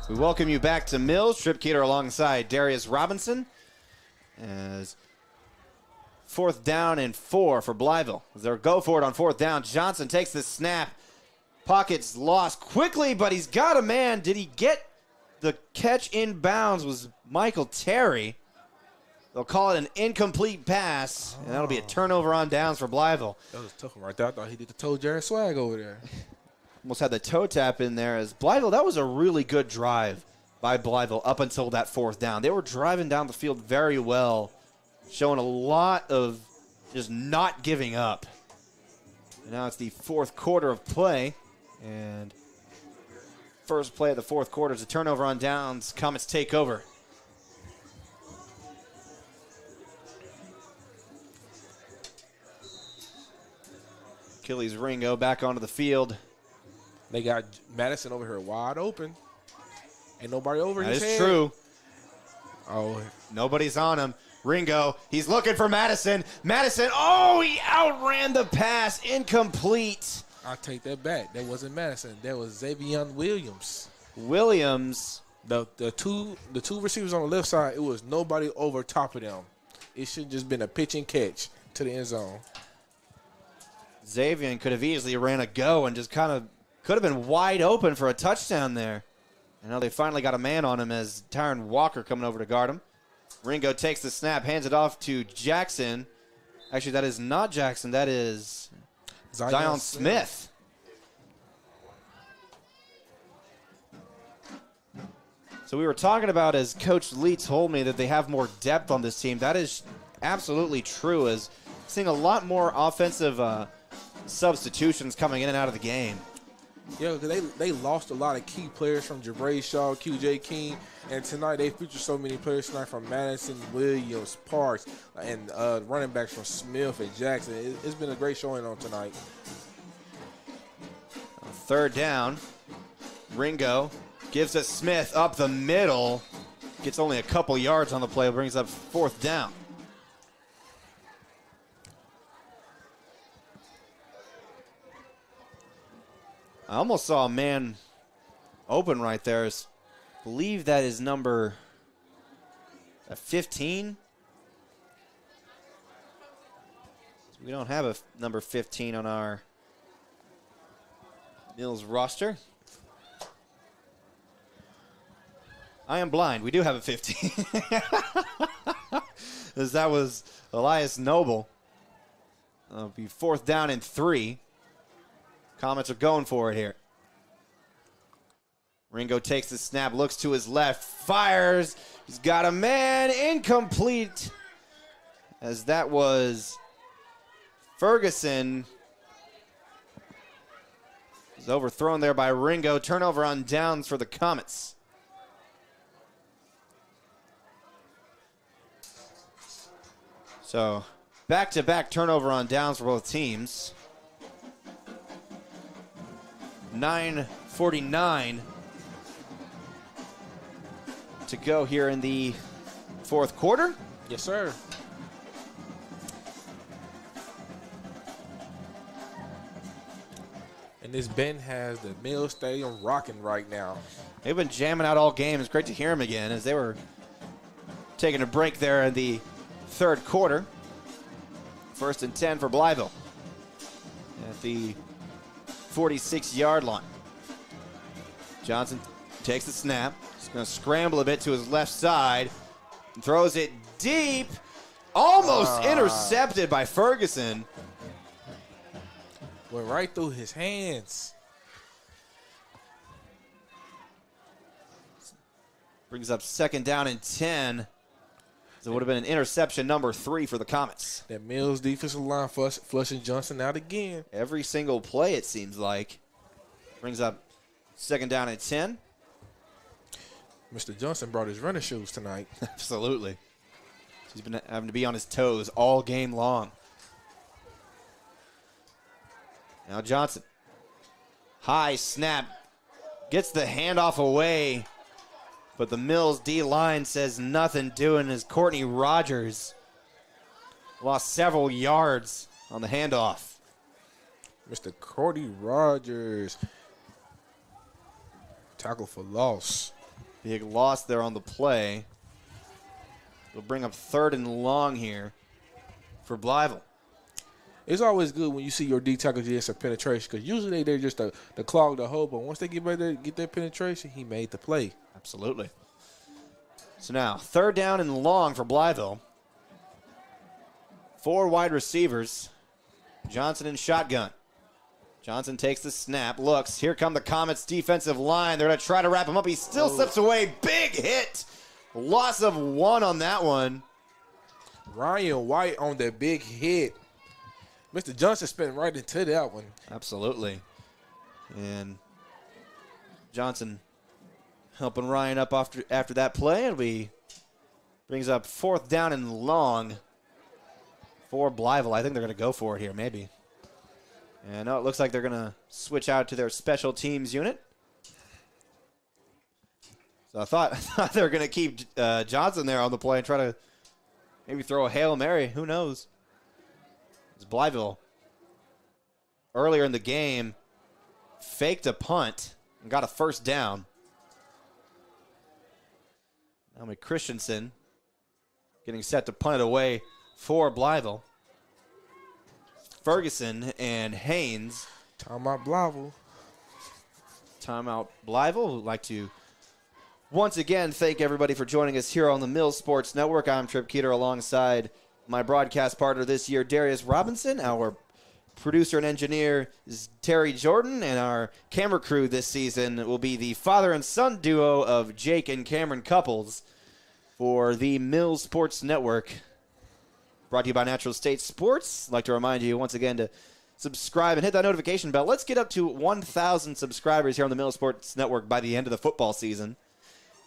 We welcome you back to Mills. Trip Keeter alongside Darius Robinson. As 4th down and 4 for Blytheville. As they'll go for it on 4th down. Johnson takes the snap. Pockets lost quickly, but he's got a man. Did he get the catch in bounds? Was Michael Terry. They'll call it an incomplete pass, and that'll be a turnover on downs for Blytheville. That was a tough one right there. I thought he did the toe Jared swag over there. Almost had the toe tap in there as Blytheville. That was a really good drive by Blytheville up until that 4th down. They were driving down the field very well, showing a lot of just not giving up. And now it's the 4th quarter of play, and first play of the 4th quarter is a turnover on downs. Comets take over. Achilles Ringo back onto the field. They got Madison over here wide open. Ain't nobody over his head. That is true. Oh, nobody's on him. Ringo, he's looking for Madison. Madison, oh, he outran the pass. Incomplete. I take that back. That wasn't Madison. That was Xavier Williams. Williams. The two receivers on the left side, it was nobody over top of them. It should have just been a pitch and catch to the end zone. Xavier could have easily ran a go and just kind of could have been wide open for a touchdown there. And now they finally got a man on him as Tyron Walker coming over to guard him. Ringo takes the snap, hands it off to Jackson. Actually, that is not Jackson. That is Zion Smith. So we were talking about, as Coach Lee told me, that they have more depth on this team. That is absolutely true, as seeing a lot more offensive substitutions coming in and out of the game. Yeah, because they lost a lot of key players from Jabray Shaw, QJ King, and tonight they featured so many players tonight from Madison, Williams, Parks, and running backs from Smith and Jackson. It's been a great showing on tonight. 3rd down. Ringo gives it Smith up the middle. Gets only a couple yards on the play, brings up 4th down. I almost saw a man open right there. I believe that is number 15. We don't have a number 15 on our Mills roster. I am blind. We do have a 15. As that was Elias Noble. It'll be 4th down and 3. Comets are going for it here. Ringo takes the snap, looks to his left, fires. He's got a man. Incomplete. As that was Ferguson. He's overthrown there by Ringo. Turnover on downs for the Comets. So back-to-back turnover on downs for both teams. 9:49 to go here in the 4th quarter. Yes, sir. And this Ben has the Mills Stadium rocking right now. They've been jamming out all game. It's great to hear them again as they were taking a break there in the 3rd quarter. 1st and 10 for Blytheville at the 46-yard line. Johnson takes the snap. He's going to scramble a bit to his left side. And throws it deep. Almost intercepted by Ferguson. Went right through his hands. Brings up 2nd down and 10. So it would have been an interception number 3 for the Comets. That Mills defensive line flushing Johnson out again. Every single play, it seems like. Brings up 2nd down and 10. Mr. Johnson brought his running shoes tonight. Absolutely. He's been having to be on his toes all game long. Now Johnson. High snap. Gets the handoff away. But the Mills D-line says nothing doing as Courtney Rogers lost several yards on the handoff. Mr. Courtney Rogers. Tackle for loss. Big loss there on the play. We'll bring up 3rd and long here for Blytheville. It's always good when you see your D tackles get some penetration because usually they're just to clog the hole. But once they get ready to get that penetration, he made the play. Absolutely. So now 3rd down and long for Blytheville. 4 wide receivers. Johnson in shotgun. Johnson takes the snap, looks. Here come the Comets defensive line. They're going to try to wrap him up. He still slips away. Big hit. Loss of 1 on that one. Ryan White on that big hit. Mr. Johnson spent right into that one. Absolutely. And Johnson helping Ryan up after that play. And we brings up 4th down and long for Blytheville. I think they're going to go for it here, maybe. And no, it looks like they're going to switch out to their special teams unit. So I thought they were going to keep Johnson there on the play and try to maybe throw a Hail Mary. Who knows? It's Blytheville earlier in the game faked a punt and got a 1st down. Now McChristiansen getting set to punt it away for Blytheville. Ferguson and Haynes. Timeout Blytheville. Timeout Blytheville. Would like to once again thank everybody for joining us here on the Mills Sports Network. I'm Trip Keeter alongside my broadcast partner this year, Darius Robinson. Our producer and engineer is Terry Jordan, and our camera crew this season will be the father and son duo of Jake and Cameron Couples for the Mills Sports Network. Brought to you by Natural State Sports. I'd like to remind you once again to subscribe and hit that notification bell. Let's get up to 1,000 subscribers here on the Mills Sports Network by the end of the football season.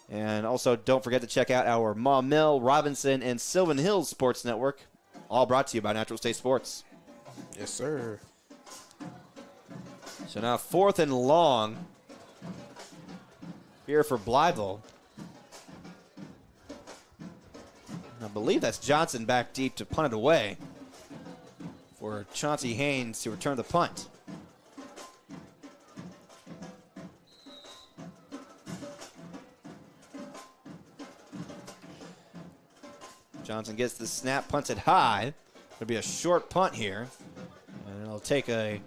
And also, don't forget to check out our Maumelle, Robinson, and Sylvan Hills Sports Network, all brought to you by Natural State Sports. Yes, sir. So now 4th and long here for Blytheville. I believe that's Johnson back deep to punt it away for Chauncey Haynes to return the punt. Johnson gets the snap, punts it high. It'll be a short punt here. And it'll take a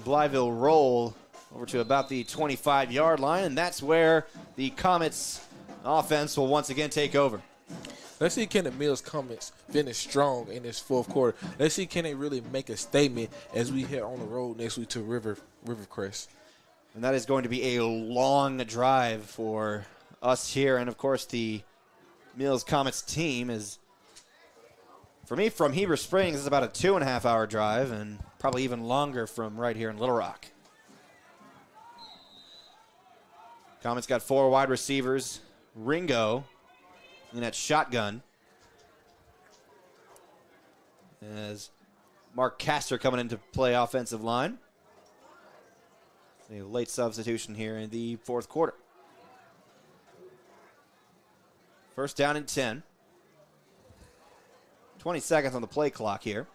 Blytheville roll over to about the 25-yard line, and that's where the Comets offense will once again take over. Let's see can the Mills Comets finish strong in this 4th quarter. Let's see can they really make a statement as we head on the road next week to Rivercrest. And that is going to be a long drive for us here, and of course the Mills Comets team is, for me, from Heber Springs, is about a 2.5-hour drive, and probably even longer from right here in Little Rock. Comets got 4 wide receivers. Ringo in that shotgun. As Mark Castor coming into play offensive line. A late substitution here in the 4th quarter. 1st down and 10. 20 seconds on the play clock here.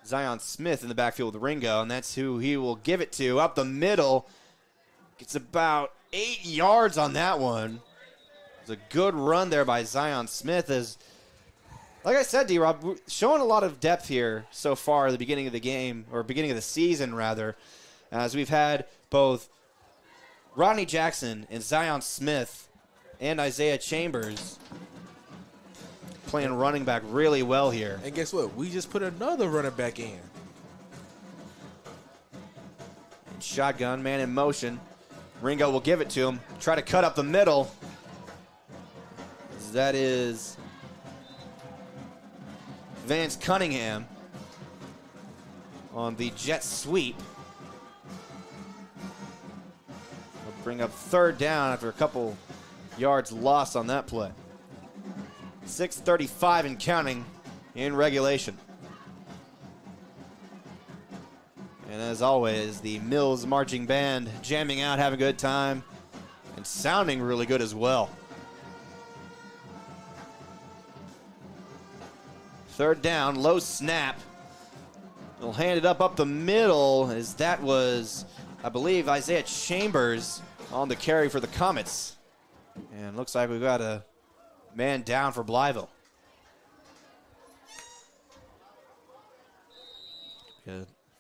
Zion Smith in the backfield with Ringo, and that's who he will give it to. Up the middle. Gets about 8 yards on that one. It was a good run there by Zion Smith. As, like I said, D-Rob, showing a lot of depth here so far at the beginning of the game, or beginning of the season, rather, as we've had both Rodney Jackson and Zion Smith and Isaiah Chambers playing running back really well here. And guess what? We just put another running back in. And shotgun, man in motion. Ringo will give it to him. Try to cut up the middle. That is Vance Cunningham on the jet sweep. We'll bring up 3rd down after a couple yards lost on that play. 6:35 and counting in regulation. And as always, the Mills Marching Band jamming out, having a good time, and sounding really good as well. 3rd down, low snap. They'll hand it up the middle, as that was, I believe, Isaiah Chambers on the carry for the Comets. And looks like we've got a man down for Blytheville.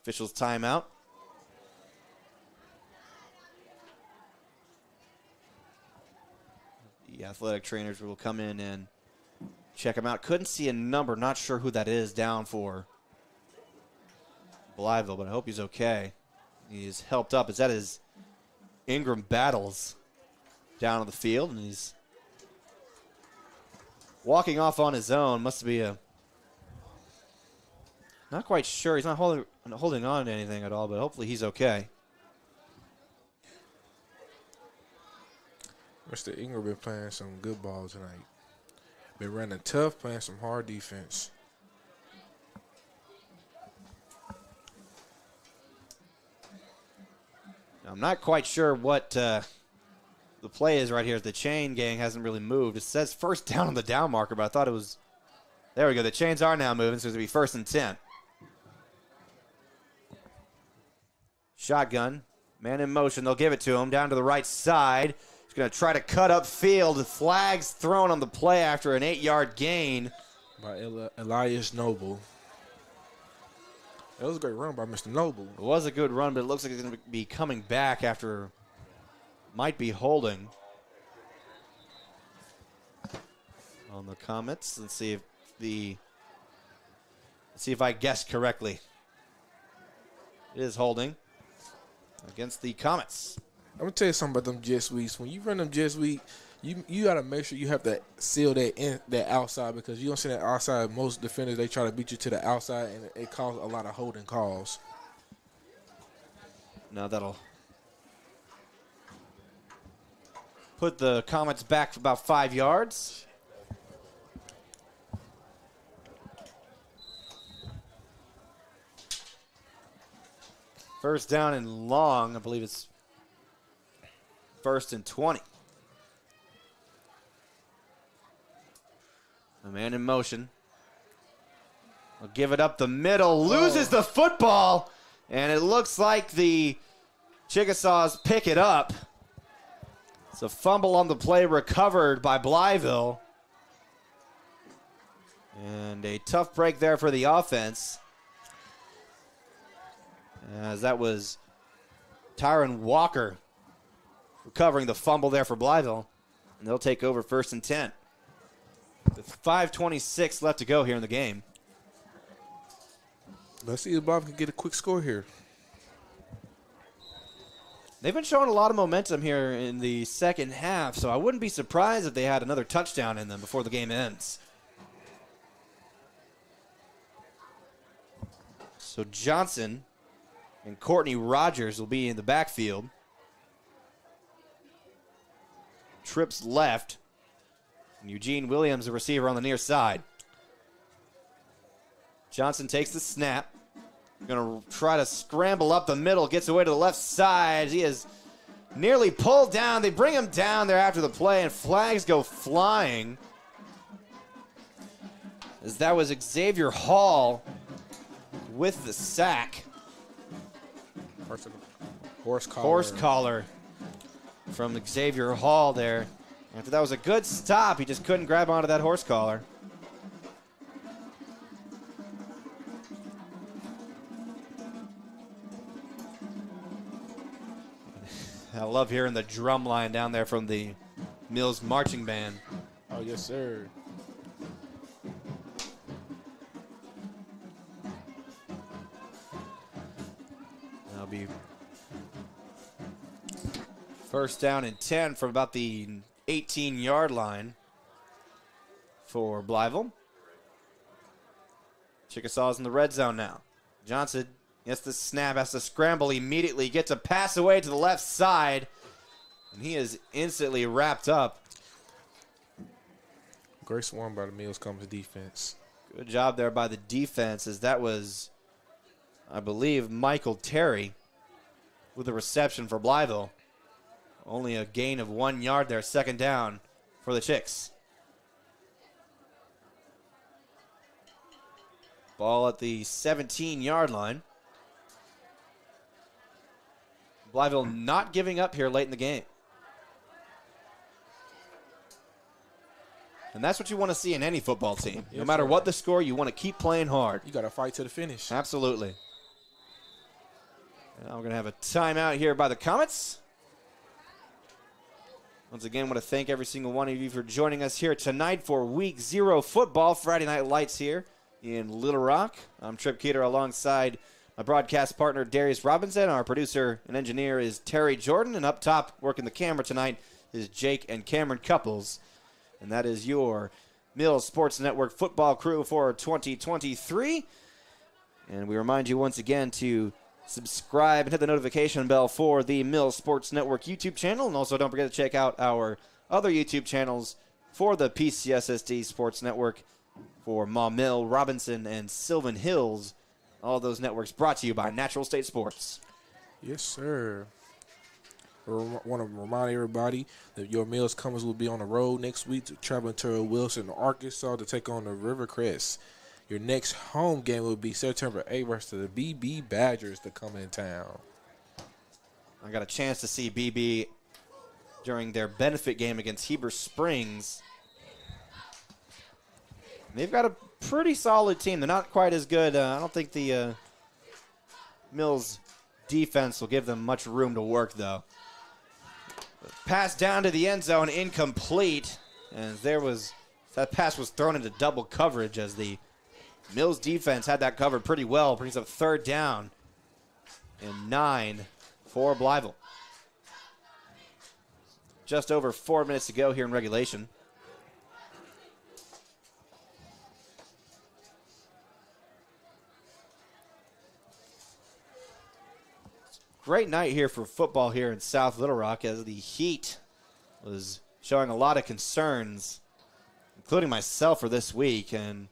Officials timeout. The athletic trainers will come in and check him out. Couldn't see a number. Not sure who that is down for Blytheville, but I hope he's okay. He's helped up. That is Ingram Battles down on the field, and he's walking off on his own. Must be a... Not quite sure. He's not holding on to anything at all, but hopefully he's okay. Mr. Ingram been playing some good ball tonight. Been running tough, playing some hard defense. I'm not quite sure what the play is right here. The chain gang hasn't really moved. It says first down on the down marker, but I thought it was... There we go. The chains are now moving, so it's going to be 1st and 10. Shotgun. Man in motion. They'll give it to him down to the right side. He's going to try to cut up field. Flags thrown on the play after an 8-yard gain. By Elias Noble. That was a great run by Mr. Noble. It was a good run, but it looks like he's going to be coming back after might be holding on the Comets. Let's see if I guessed correctly. It is holding against the Comets. I'm going to tell you something about them jet sweeps. When you run them jet sweep, you got to make sure you have to seal that outside, because you don't see that outside. Most defenders, they try to beat you to the outside, and it causes a lot of holding calls. Now that'll put the Comets back about 5 yards. First down and long. I believe it's 1st and 20. A man in motion. Will give it up the middle. Loses the football. And it looks like the Chickasaws pick it up. It's a fumble on the play recovered by Blytheville. And a tough break there for the offense, as that was Tyron Walker recovering the fumble there for Blytheville. And they'll take over 1st and 10. With 5:26 left to go here in the game. Let's see if Bob can get a quick score here. They've been showing a lot of momentum here in the second half, so I wouldn't be surprised if they had another touchdown in them before the game ends. So Johnson and Courtney Rogers will be in the backfield. Trips left. And Eugene Williams, the receiver, on the near side. Johnson takes the snap. Going to try to scramble up the middle. Gets away to the left side. He is nearly pulled down. They bring him down there after the play, and flags go flying. As that was Xavier Hall with the sack. Horse collar from Xavier Hall there. After that was a good stop, he just couldn't grab onto that horse collar. I love hearing the drum line down there from the Mills Marching Band. Oh, yes, sir. That'll be 1st down and 10 from about the 18-yard line for Blytheville. Chickasaws in the red zone now. Johnson gets the snap, has to scramble immediately, gets a pass away to the left side, and he is instantly wrapped up. Great swarm by the Mills Comets defense. Good job there by the defense, as that was, I believe, Michael Terry with a reception for Blytheville. Only a gain of 1 yard there, 2nd down for the Chicks. Ball at the 17-yard line. Blytheville not giving up here late in the game. And that's what you want to see in any football team. Yes, no matter sir. what the score, you want to keep playing hard. You got to fight to the finish. Absolutely. Now we're going to have a timeout here by the Comets. Once again, I want to thank every single one of you for joining us here tonight for Week 0 football. Friday Night Lights here in Little Rock. I'm Trip Keeter alongside my broadcast partner, Darius Robinson. Our producer and engineer is Terry Jordan. And up top, working the camera tonight, is Jake and Cameron Couples. And that is your Mills Sports Network football crew for 2023. And we remind you once again to subscribe and hit the notification bell for the Mills Sports Network YouTube channel. And also don't forget to check out our other YouTube channels for the PCSSD Sports Network for Maumelle, Robinson, and Sylvan Hills. All those networks brought to you by Natural State Sports. Yes, sir. I want to remind everybody that your Mills Comets will be on the road next week, traveling to Wilson, Arkansas to take on the Rivercrest. Your next home game will be September 8th versus the BB Badgers to come in town. I got a chance to see BB during their benefit game against Heber Springs. They've got a pretty solid team. They're not quite as good. I don't think the Mills defense will give them much room to work, though. Pass down to the end zone, incomplete. And that pass was thrown into double coverage as the Mills defense had that covered pretty well. Brings up 3rd down and 9 for Blytheville. Just over 4 minutes to go here in regulation. Great night here for football here in South Little Rock as the heat was showing a lot of concerns, including myself for this week. And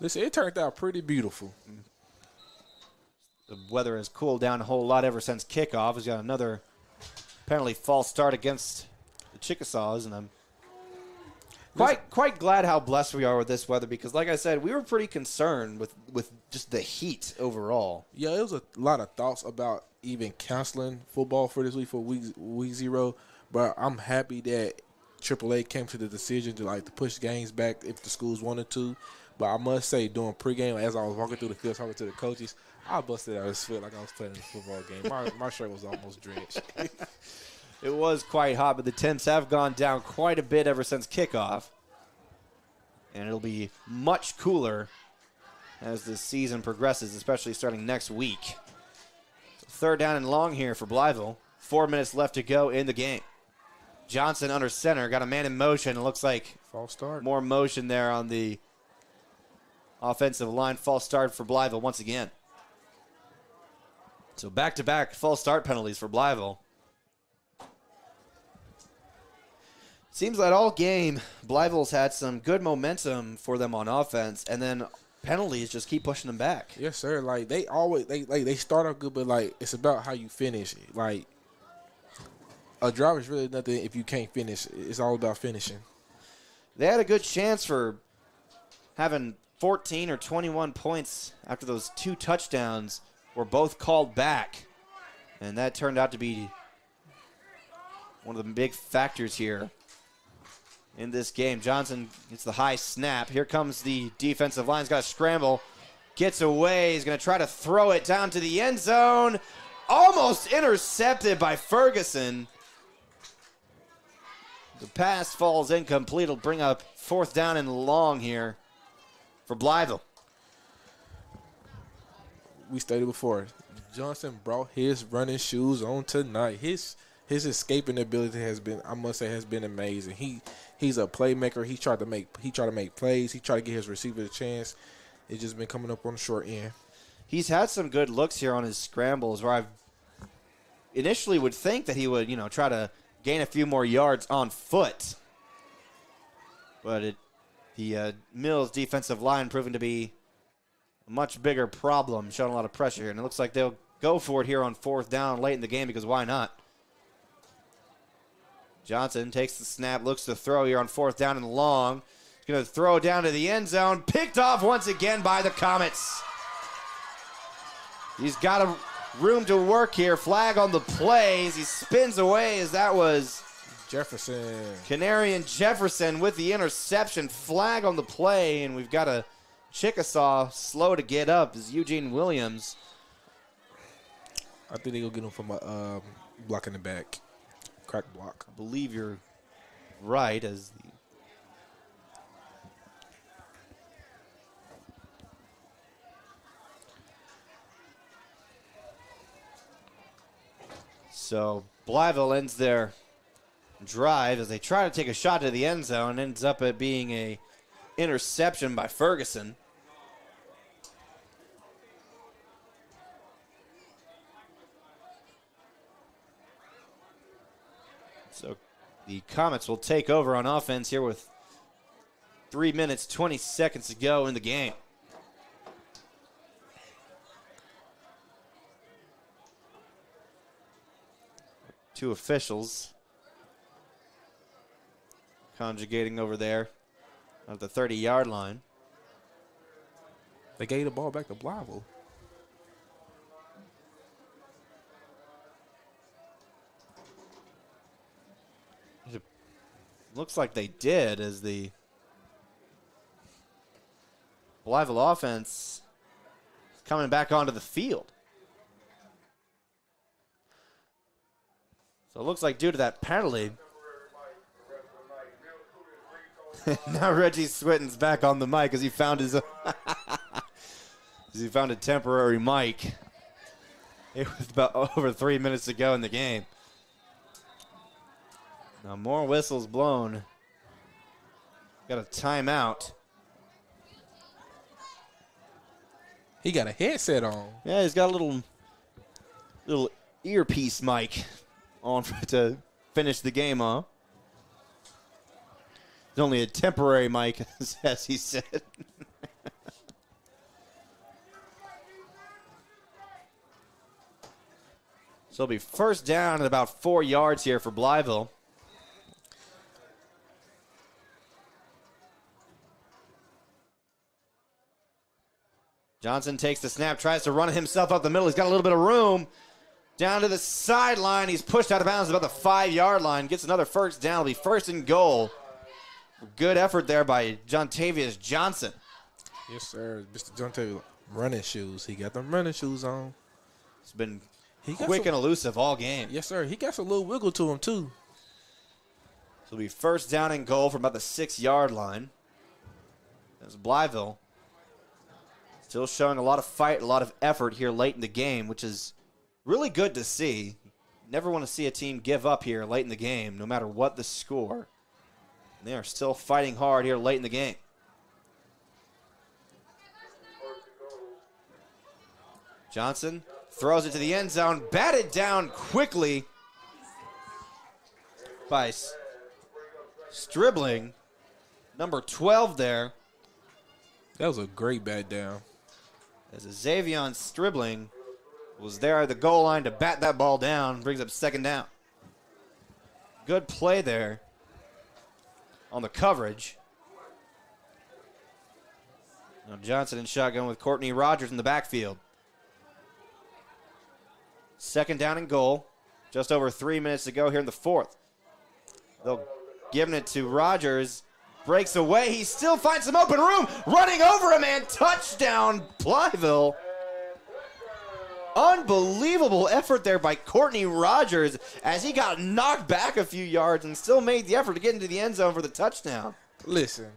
listen, it turned out pretty beautiful. The weather has cooled down a whole lot ever since kickoff. He's got another penalty false start against the Chickasaws, and I'm quite glad how blessed we are with this weather because, like I said, we were pretty concerned with just the heat overall. Yeah, it was a lot of thoughts about even canceling football for this week for week 0, but I'm happy that AAA came to the decision to push games back if the schools wanted to. But I must say, during pregame, as I was walking through the field talking to the coaches, I busted out his foot like I was playing a football game. My shirt was almost drenched. It was quite hot, but the temps have gone down quite a bit ever since kickoff. And it'll be much cooler as the season progresses, especially starting next week. 3rd down and long here for Blytheville. 4 minutes left to go in the game. Johnson under center, got a man in motion. It looks like false start. More motion there on the offensive line. False start for Blytheville once again. So back-to-back false start penalties for Blytheville. Seems like all game, Blytheville's had some good momentum for them on offense, and then penalties just keep pushing them back. Yes, sir. They start off good, but it's about how you finish. A drive is really nothing if you can't finish. It's all about finishing. They had a good chance for having 14 or 21 points after those 2 touchdowns were both called back, and that turned out to be one of the big factors here in this game. Johnson gets the high snap. Here comes the defensive line. He's got to scramble. Gets away. He's going to try to throw it down to the end zone. Almost intercepted by Ferguson. The pass falls incomplete. It'll bring up 4th down and long here for Blytheville. We stated before, Johnson brought his running shoes on tonight. His escaping ability has been amazing. He's a playmaker. He tried to make plays. He tried to get his receiver a chance. It's just been coming up on the short end. He's had some good looks here on his scrambles where I initially would think that he would, try to gain a few more yards on foot. But the Mills defensive line proving to be a much bigger problem, showing a lot of pressure here. And it looks like they'll go for it here on 4th down late in the game because why not? Johnson takes the snap, looks to throw here on 4th down and long. He's going to throw down to the end zone. Picked off once again by the Comets. He's got a room to work here. Flag on the plays. He spins away as that was Jefferson. Canarian Jefferson with the interception. Flag on the play, and we've got a Chickasaw slow to get up is Eugene Williams. I think they're going to get him from a block in the back. Crack block. I believe you're right as the So Blytheville ends their drive as they try to take a shot to the end zone. Ends up it being a interception by Ferguson. So the Comets will take over on offense here with 3 minutes, 20 seconds to go in the game. Two officials conjugating over there at the 30-yard line. They gave the ball back to Blytheville. Looks like they did as the Blytheville offense is coming back onto the field. So it looks like due to that penalty, now Reggie Switton's back on the mic as he found his he found a temporary mic. It was about over 3 minutes to go in the game. Now more whistles blown. Got a timeout. He got a headset on. Yeah, he's got a little earpiece mic on to finish the game off. It's only a temporary mic, as he said. So it'll be first down at about 4 yards here for Blytheville. Johnson takes the snap, tries to run himself up the middle. He's got a little bit of room. Down to the sideline. He's pushed out of bounds about the 5-yard line. Gets another first down. It'll be first and goal. Good effort there by Jontavius Johnson. Yes, sir. Mr. Jontavius, running shoes. He got them running shoes on. He's been quick and elusive all game. Yes, sir. He got a little wiggle to him, too. So it'll be first down and goal from about the 6-yard line. There's Blytheville. Still showing a lot of fight, a lot of effort here late in the game, which is really good to see. Never want to see a team give up here late in the game, no matter what the score. And they are still fighting hard here late in the game. Johnson throws it to the end zone, batted down quickly by Stribling, number 12 there. That was a great bat down. As Xavion Stribling was there at the goal line to bat that ball down, brings up second down. Good play there on the coverage. Now Johnson in shotgun with Courtney Rogers in the backfield. Second down and goal. Just over 3 minutes to go here in the fourth. They'll give it to Rogers. Breaks away. He still finds some open room. Running over a man. Touchdown, Blytheville. Unbelievable effort there by Courtney Rogers as he got knocked back a few yards and still made the effort to get into the end zone for the touchdown. Listen,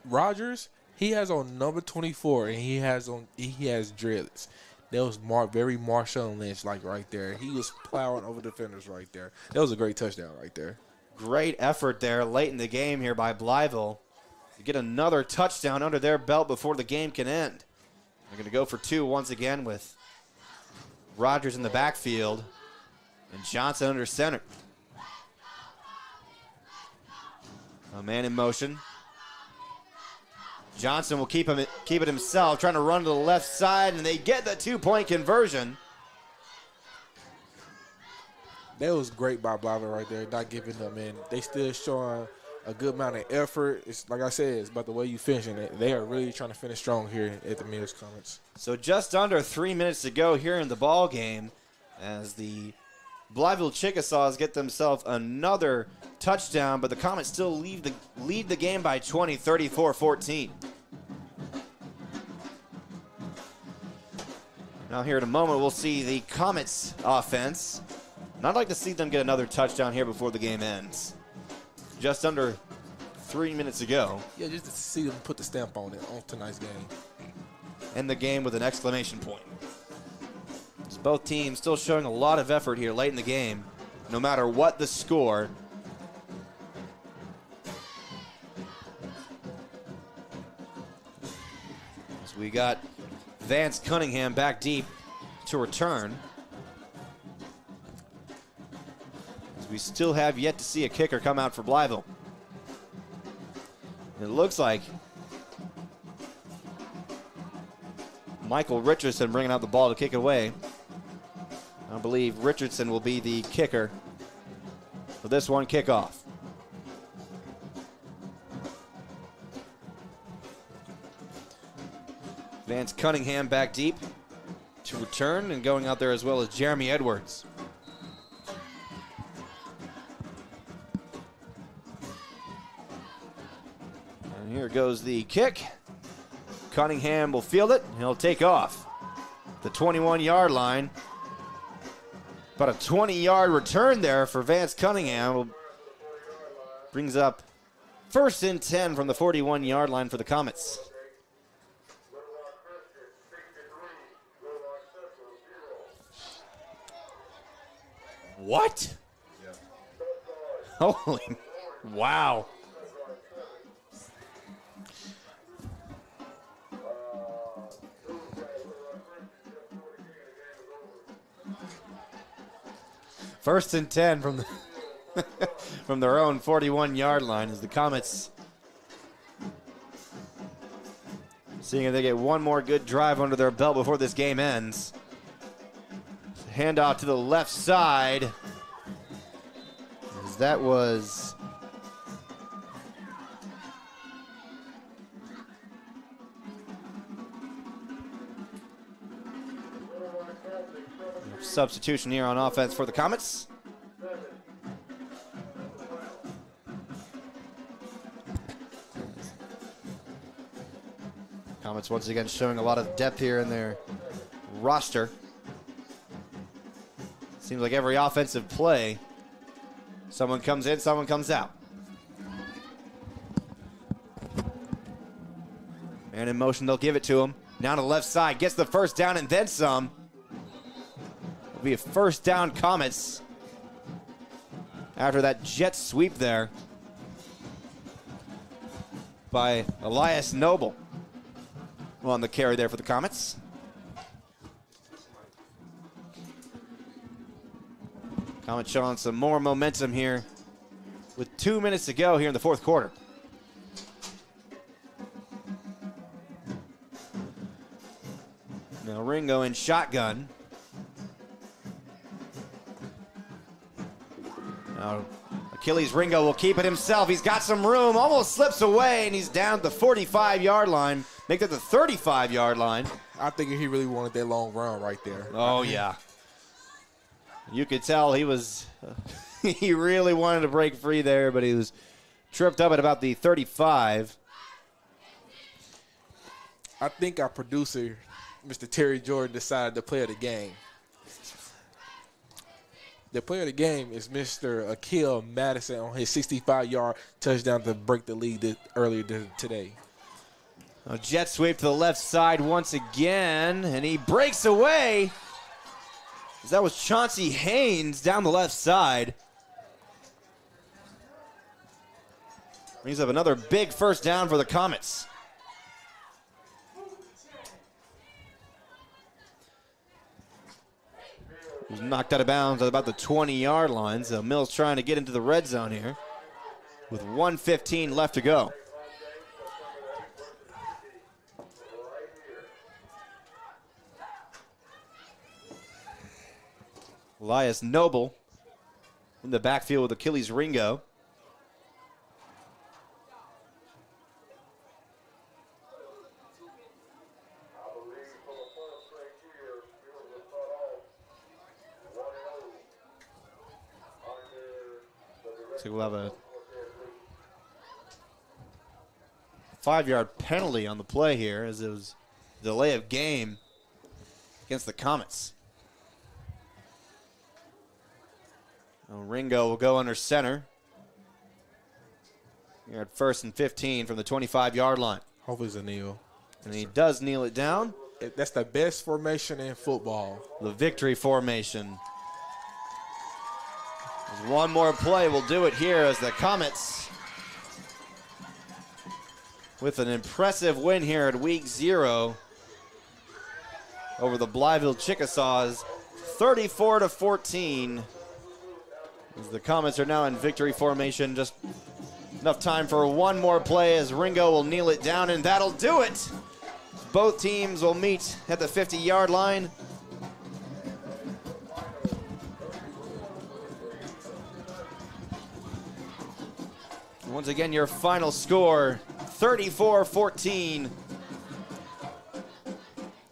Rogers, he has on number 24 and he has dreads. That was very Marshawn Lynch like right there. He was plowing over defenders right there. That was a great touchdown right there. Great effort there late in the game here by Blytheville to get another touchdown under their belt before the game can end. They're going to go for two once again with Rogers in the backfield and Johnson under center. A man in motion. Johnson will keep it himself, trying to run to the left side, and they get the 2-point conversion. That was great by Blytheville right there, not giving them in. They still showing a good amount of effort. It's like I said, it's about the way you finishing it. They are really trying to finish strong here at the Mills Comets. So just under 3 minutes to go here in the ball game as the Blytheville Chickasaws get themselves another touchdown, but the Comets still lead the game by 20, 34-14. Now here in a moment, we'll see the Comets offense. And I'd like to see them get another touchdown here before the game ends. Just under 3 minutes ago. Yeah, just to see them put the stamp on it on tonight's game. End the game with an exclamation point. So both teams still showing a lot of effort here late in the game, no matter what the score. So we got Vance Cunningham back deep to return. As we still have yet to see a kicker come out for Blytheville. It looks like Michael Richardson bringing out the ball to kick it away. I believe Richardson will be the kicker for this one kickoff. Vance Cunningham back deep to return, and going out there as well as Jeremy Edwards. And here goes the kick. Cunningham will field it. He'll take off the 21-yard line. About a 20-yard return there for Vance Cunningham. Brings up 1st and 10 from the 41-yard line for the Comets. What? Yeah. Holy, wow. First and 10 from the from their own 41-yard line as the Comets seeing if they get one more good drive under their belt before this game ends. Handoff to the left side. As that was substitution here on offense for the Comets. Comets once again showing a lot of depth here in their roster. Seems like every offensive play, someone comes in, someone comes out. And in motion, they'll give it to him. Down to the left side, gets the first down and then some. It'll be a first down Comets after that jet sweep there by Elias Noble on the carry there for the Comets. Comets showing some more momentum here with 2 minutes to go here in the fourth quarter. Now Ringo in shotgun. Now Achilles Ringo will keep it himself. He's got some room, almost slips away, and he's down at the 45-yard line. Make that the 35-yard line. I think he really wanted that long run right there. Oh, yeah. You could tell he was, he really wanted to break free there, but he was tripped up at about the 35. I think our producer, Mr. Terry Jordan, decided the play of the game. The player of the game is Mr. Akil Madison on his 65-yard touchdown to break the lead earlier today. A jet sweep to the left side once again, and he breaks away. That was Chauncey Haynes down the left side. Brings up another big first down for the Comets. He was knocked out of bounds at about the 20-yard line, so Mills trying to get into the red zone here with 1:15 left to go. Elias Noble in the backfield with Achilles Ringo. Looks like we'll have a 5-yard penalty on the play here, as it was delay of game against the Comets. Ringo will go under center. Here at 1st and 15 from the 25-yard line. Hopefully it's a kneel. And he does kneel it down. That's the best formation in football. The victory formation. One more play will do it here as the Comets, with an impressive win here at week 0 over the Blytheville Chickasaws, 34-14. As the Comets are now in victory formation, just enough time for one more play as Ringo will kneel it down, and that'll do it. Both teams will meet at the 50-yard line. Once again, your final score, 34-14.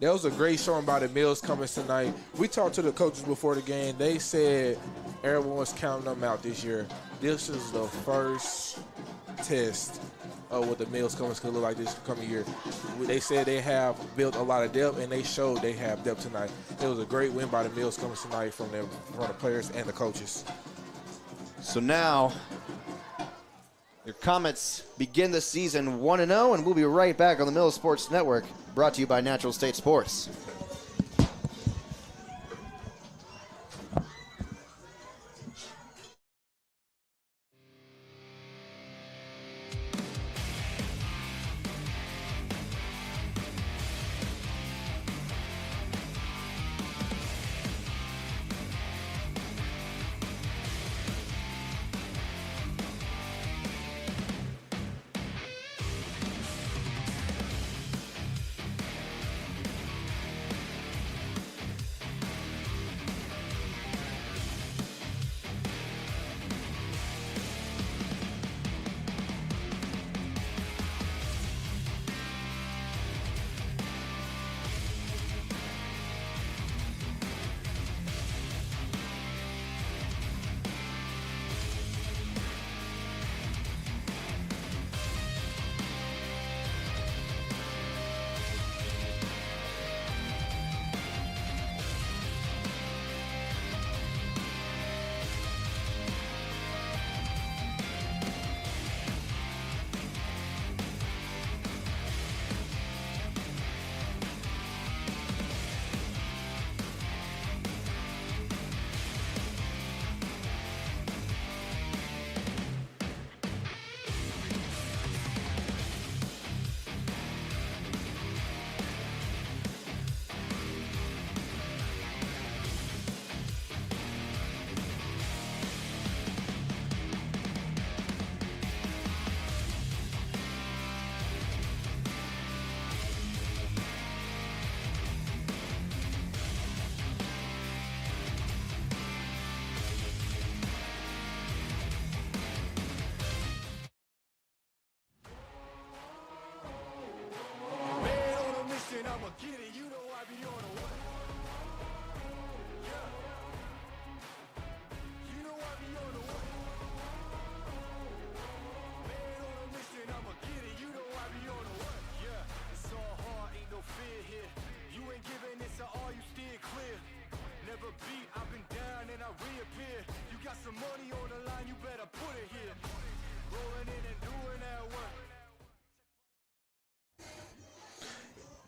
That was a great showing by the Mills Comets tonight. We talked to the coaches before the game. They said everyone was counting them out this year. This is the first test of what the Mills Comets could look like this coming year. They said they have built a lot of depth, and they showed they have depth tonight. It was a great win by the Mills Comets tonight from the players and the coaches. So now, your Comets begin the season 1-0, and we'll be right back on the Mills Sports Network, brought to you by Natural State Sports.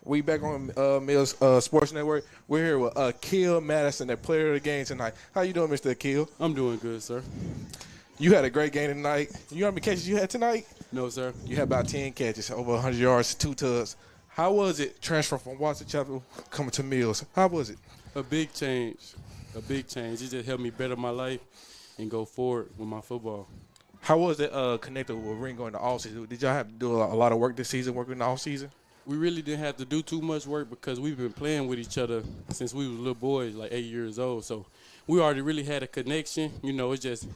We back on Mills Sports Network. We're here with Akil Madison, the player of the game tonight. How you doing, Mr. Akil? I'm doing good, sir. You had a great game tonight. You know how many catches you had tonight? No, sir. You had about 10 catches, over 100 yards, 2 tugs. How was it transferring from Varsity Chapel coming to Mills? How was it? A big change. A big change. It just helped me better my life and go forward with my football. How was it connected with Ringo in the offseason? Did y'all have to do a lot of work this season, working in the offseason? We really didn't have to do too much work because we've been playing with each other since we was little boys, like 8 years old. So we already really had a connection. You know, it's just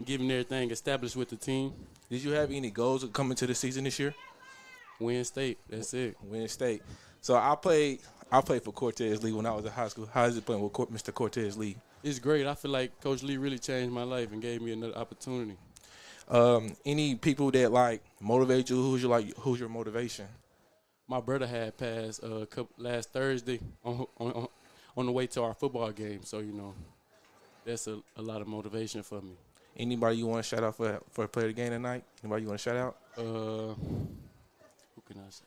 getting everything established with the team. Did you have any goals coming to the season this year? Win state. That's it. Win state. So I played for Cortez Lee when I was in high school. How is it playing with Mr. Cortez Lee? It's great. I feel like Coach Lee really changed my life and gave me another opportunity. Any people that like motivate you? Who's your motivation? My brother had passed last Thursday on the way to our football game, so that's a lot of motivation for me. Anybody you want to shout out for play the game tonight? Anybody you want to shout out? Who can I say?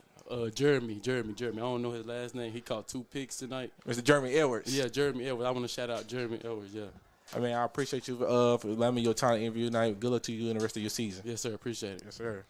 Jeremy. I don't know his last name. He caught 2 picks tonight. Mr. Jeremy Edwards. Yeah, Jeremy Edwards. I want to shout out Jeremy Edwards. Yeah. I mean, I appreciate you for letting me your time to interview tonight. Good luck to you in the rest of your season. Yes, sir. Appreciate it. Yes, sir.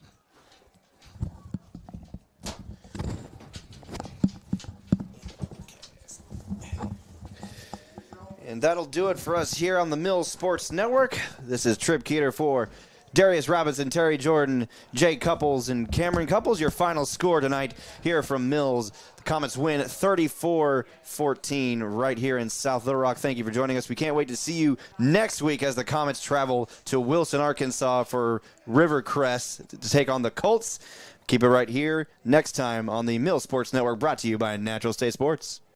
And that'll do it for us here on the Mills Sports Network. This is Trip Keeter for Darius Robinson, Terry Jordan, Jay Couples, and Cameron Couples. Your final score tonight here from Mills. The Comets win 34-14 right here in South Little Rock. Thank you for joining us. We can't wait to see you next week as the Comets travel to Wilson, Arkansas for Rivercrest to take on the Colts. Keep it right here next time on the Mills Sports Network, brought to you by Natural State Sports.